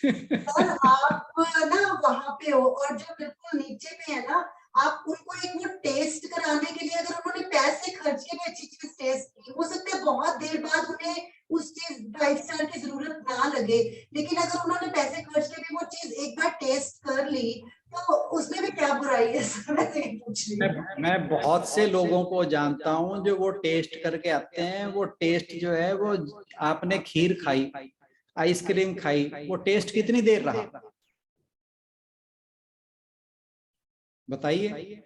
और आप ना वहां पे हो और जो बिल्कुल नीचे पे है ना, आप उनको एक वो टेस्ट कराने के लिए अगर उन्होंने पैसे खर्च के भी अच्छी चीज टेस्ट की, हो सकता है बहुत देर बाद उन्हें उस चीज 5 स्टार की जरूरत ना लगे, लेकिन अगर उन्होंने पैसे खर्च के भी वो चीज एक बार टेस्ट कर ली तो उसमें भी क्या बुराई है? पूछ रही हूँ। मैं बहुत से लोगों को जानता हूँ जो वो टेस्ट करके आते हैं। वो टेस्ट जो है वो, आपने खीर खाई, आइसक्रीम खाई, वो टेस्ट कितनी देर रहा बताइए?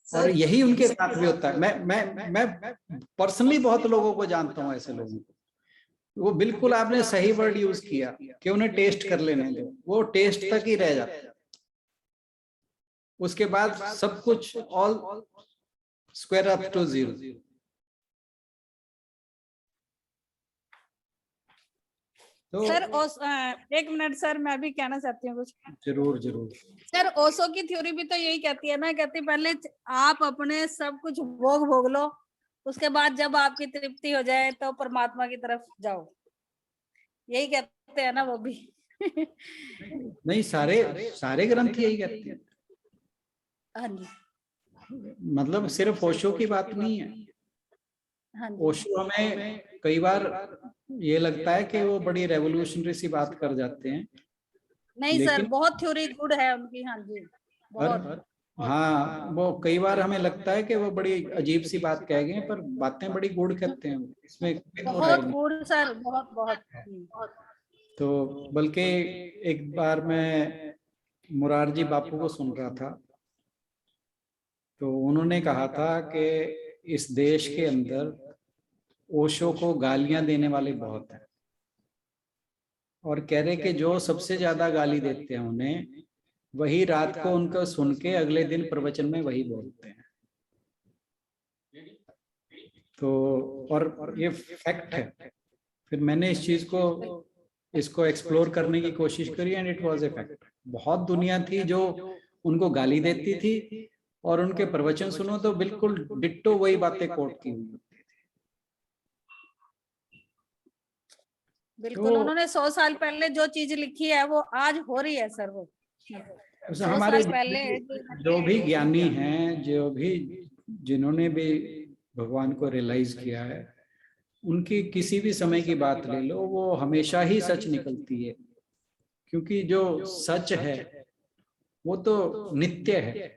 और यही उनके साथ भी होता है। मैं पर्सनली बहुत लोगों को जानता हूँ ऐसे लोगों को, वो बिल्कुल आपने सही वर्ड यूज किया कि उन्हें टेस्ट कर लेने दो, वो टेस्ट तक ही रह जाते हैं, उसके बाद सब कुछ ऑल स्क्वायर अप टू 0। तो सर एक मिनट सर, मैं भी कहना चाहती हूँ कुछ। जरूर जरूर सर, ओशो की थ्योरी भी तो यही कहती है ना, कहती पहले आप अपने सब कुछ भोग लो, उसके बाद जब आपकी तृप्ति हो जाए तो परमात्मा की तरफ जाओ, यही कहते हैं ना वो भी। नहीं, सारे ग्रंथ यही कहते हैं। हाँ जी, मतलब सिर्फ ओशो की बात नहीं है। हाँ जी। ओशो हमें कई बार ये लगता है कि वो बड़ी रेवोल्यूशनरी सी बात कर जाते हैं। नहीं सर, बहुत थ्योरी गुड है उनकी। हाँ जी, बहुत। हाँ, वो कई बार हमें लगता है कि वो बड़ी अजीब सी बात कह गए, पर बातें बड़ी गूढ़ कहते हैं, इसमें कोई दो राय बहुत नहीं। गुड सर, बहुत बहुत। तो बल्कि एक बार मैं मुरारजी बापू को सुन रहा था, तो उन्होंने कहा था कि इस देश के अंदर ओशो को गालियां देने वाले बहुत हैं, और कह रहे कि जो सबसे ज्यादा गाली देते हैं उन्हें, वही रात को उनको सुन के अगले दिन प्रवचन में वही बोलते हैं। तो और ये फैक्ट है। फिर मैंने इस चीज को इसको एक्सप्लोर करने की कोशिश करी, and it was a fact. बहुत दुनिया थी जो उनको गाली देती थी, और उनके प्रवचन सुनो तो बिल्कुल डिट्टो वही बातें कोट की हुई होती थी। बिल्कुल, उन्होंने 100 साल पहले जो चीज लिखी है वो आज हो रही है सर। वो हमारे पहले जो भी ज्ञानी हैं, जो भी जिन्होंने भी भगवान को रियलाइज किया है, उनकी किसी भी समय की बात ले लो, वो हमेशा ही सच निकलती है, क्योंकि जो सच है वो तो नित्य है,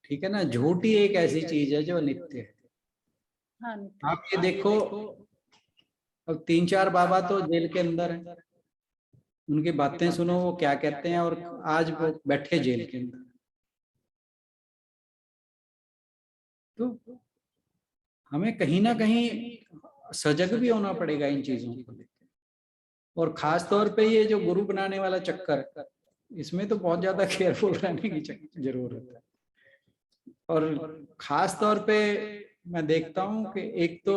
ठीक है ना। झूठ ही एक ऐसी चीज है जो नित्य है। हाँ, आप ये देखो, अब 3-4 बाबा तो जेल के अंदर हैं, उनकी बातें सुनो वो क्या कहते हैं, और आज वो बैठे जेल के अंदर। तो हमें कहीं ना कहीं सजग भी होना पड़ेगा इन चीजों को लेकर, और खास तौर पे ये जो गुरु बनाने वाला चक्कर, इसमें तो बहुत ज्यादा केयरफुल रहने की जरूरत है। और खास तौर पे मैं देखता हूँ कि एक तो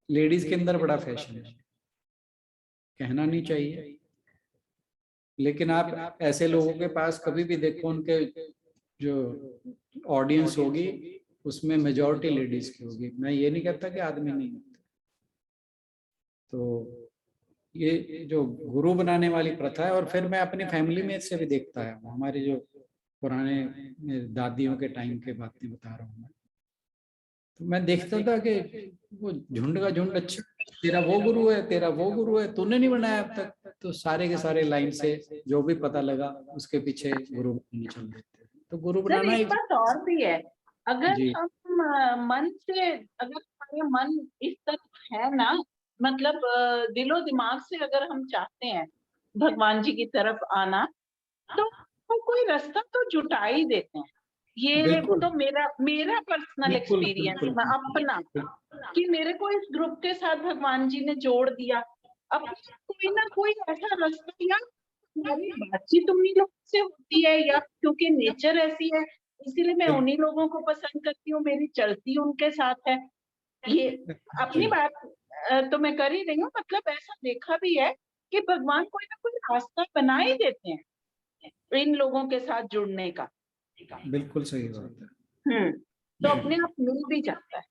लेडीज के अंदर बड़ा फैशन है, कहना नहीं चाहिए, लेकिन आप ऐसे लोगों के पास कभी भी देखो, उनके जो ऑडियंस होगी उसमें मेजॉरिटी लेडीज की होगी। मैं ये नहीं कहता कि आदमी नहीं होते। तो ये जो गुरु बनाने वाली प्रथा है, और फिर मैं अपनी फैमिली में से भी देखता है, हमारे जो पुराने दादियों के टाइम के बातें बता रहा हूँ मैं, तो मैं देखता था कि वो झुंड का झुंड, अच्छा तेरा वो गुरु है, तेरा वो गुरु है, तूने नहीं बनाया अब तक, तो सारे के सारे लाइन से जो भी पता लगा उसके पीछे गुरु बनने चल देते। तो गुरु सर बनाना एक बात और भी है, अगर जी, हम मन से, अगर हमारे मन इस तरफ है ना, मतलब दिलो दिमाग से अगर हम चाहते हैं भगवान जी की तरफ आना, तो कोई रास्ता तो जुटा ही देते हैं। ये बिल्कुल तो मेरा पर्सनल बिल्कुल एक्सपीरियंस बिल्कुल अपना, कि मेरे को इस ग्रुप के साथ भगवान जी ने जोड़ दिया। अब कोई ना कोई ऐसा रास्ता, या हमारी बातचीत उन्हीं लोगों से होती है, या क्योंकि नेचर ऐसी है इसीलिए मैं उन्हीं लोगों को पसंद करती हूँ, मेरी चलती उनके साथ है। ये अपनी बात तो मैं कर ही रही हूँ, मतलब ऐसा देखा भी है कि भगवान कोई ना कोई रास्ता बना ही देते हैं इन लोगों के साथ जुड़ने का। बिल्कुल सही बात है। तो अपने आप मिल भी जाता है।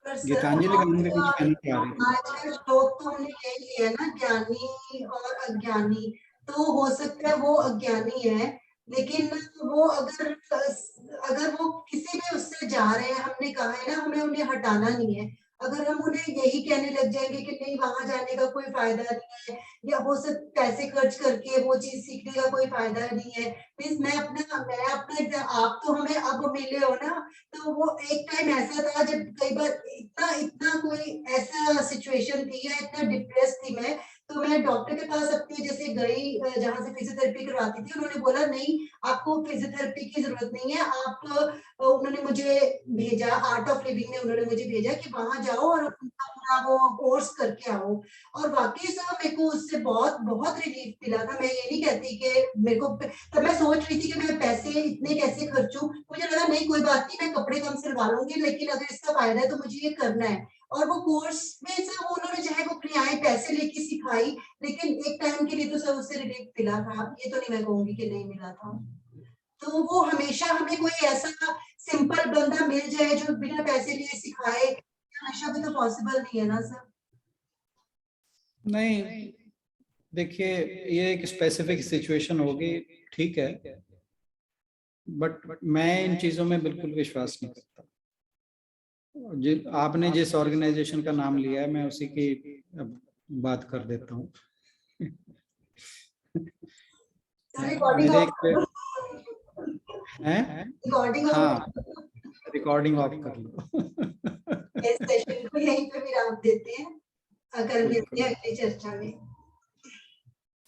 पर सर गीतांजलि गांधी कुछ कहना चाह रही थी। आज का श्लोक तो हमने ले लिया ना, ज्ञानी और अज्ञानी। तो हो सकता है वो अज्ञानी है, लेकिन वो अगर वो किसी भी उससे जा रहे हैं, हमने कहा है ना हमें उन्हें हटाना नहीं है। अगर हम उन्हें यही कहने लग जाएंगे कि नहीं वहां जाने का कोई फायदा नहीं है, या वो सब पैसे खर्च करके वो चीज सीखने का कोई फायदा नहीं है, मीन्स मैं अपना आप तो हमें अब मिले हो ना। तो वो एक टाइम ऐसा था जब कई बार इतना इतना कोई ऐसा सिचुएशन थी या इतना डिप्रेस थी मैं, तो मैं डॉक्टर के पास अपनी जैसे गई, जहाँ से फिजियोथेरेपी करवाती थी, उन्होंने बोला नहीं आपको फिजियोथेरेपी की जरूरत नहीं है, आप उन्होंने मुझे भेजा आर्ट ऑफ लिविंग में, उन्होंने मुझे भेजा कि वहां जाओ और अपना वो कोर्स करके आओ। और वाकई से मेरे को उससे बहुत बहुत रिलीफ मिला था। मैं ये नहीं कहती कि मेरे को, तब मैं सोच रही थी कि मैं पैसे इतने कैसे खर्चूं, मुझे लगा नहीं कोई बात नहीं, मैं कपड़े कम सिलवा लूंगी, लेकिन अगर इसका फायदा है तो मुझे ये करना है। और वो कोर्स में से वो उन्होंने चाहे वो अपने आए पैसे लेके सिखाई, लेकिन एक टाइम के लिए तो सब उससे रिलीफ मिला था, ये तो नहीं मैं कहूंगी कि नहीं मिला था। तो वो हमेशा हमें कोई ऐसा सिंपल बंदा मिल जाए जो बिना पैसे लिए सिखाए, हमेशा भी तो पॉसिबल नहीं है ना सर। नहीं, देखिए ये एक स्पेसिफिक सिचुएशन होगी, ठीक है, बट मैं इन चीजों में बिल्कुल विश्वास नहीं करता। आपने जिस ऑर्गेनाइजेशन का नाम लिया है, मैं उसी की बात कर देता हूँ। मेरे एक हैं? रिकॉर्डिंग हाँ, रिकॉर्डिंग ऑफ कर लो। इस सेशन को यहीं पे विराम देते हैं, अगर मिलते हैं अगली चर्चा में।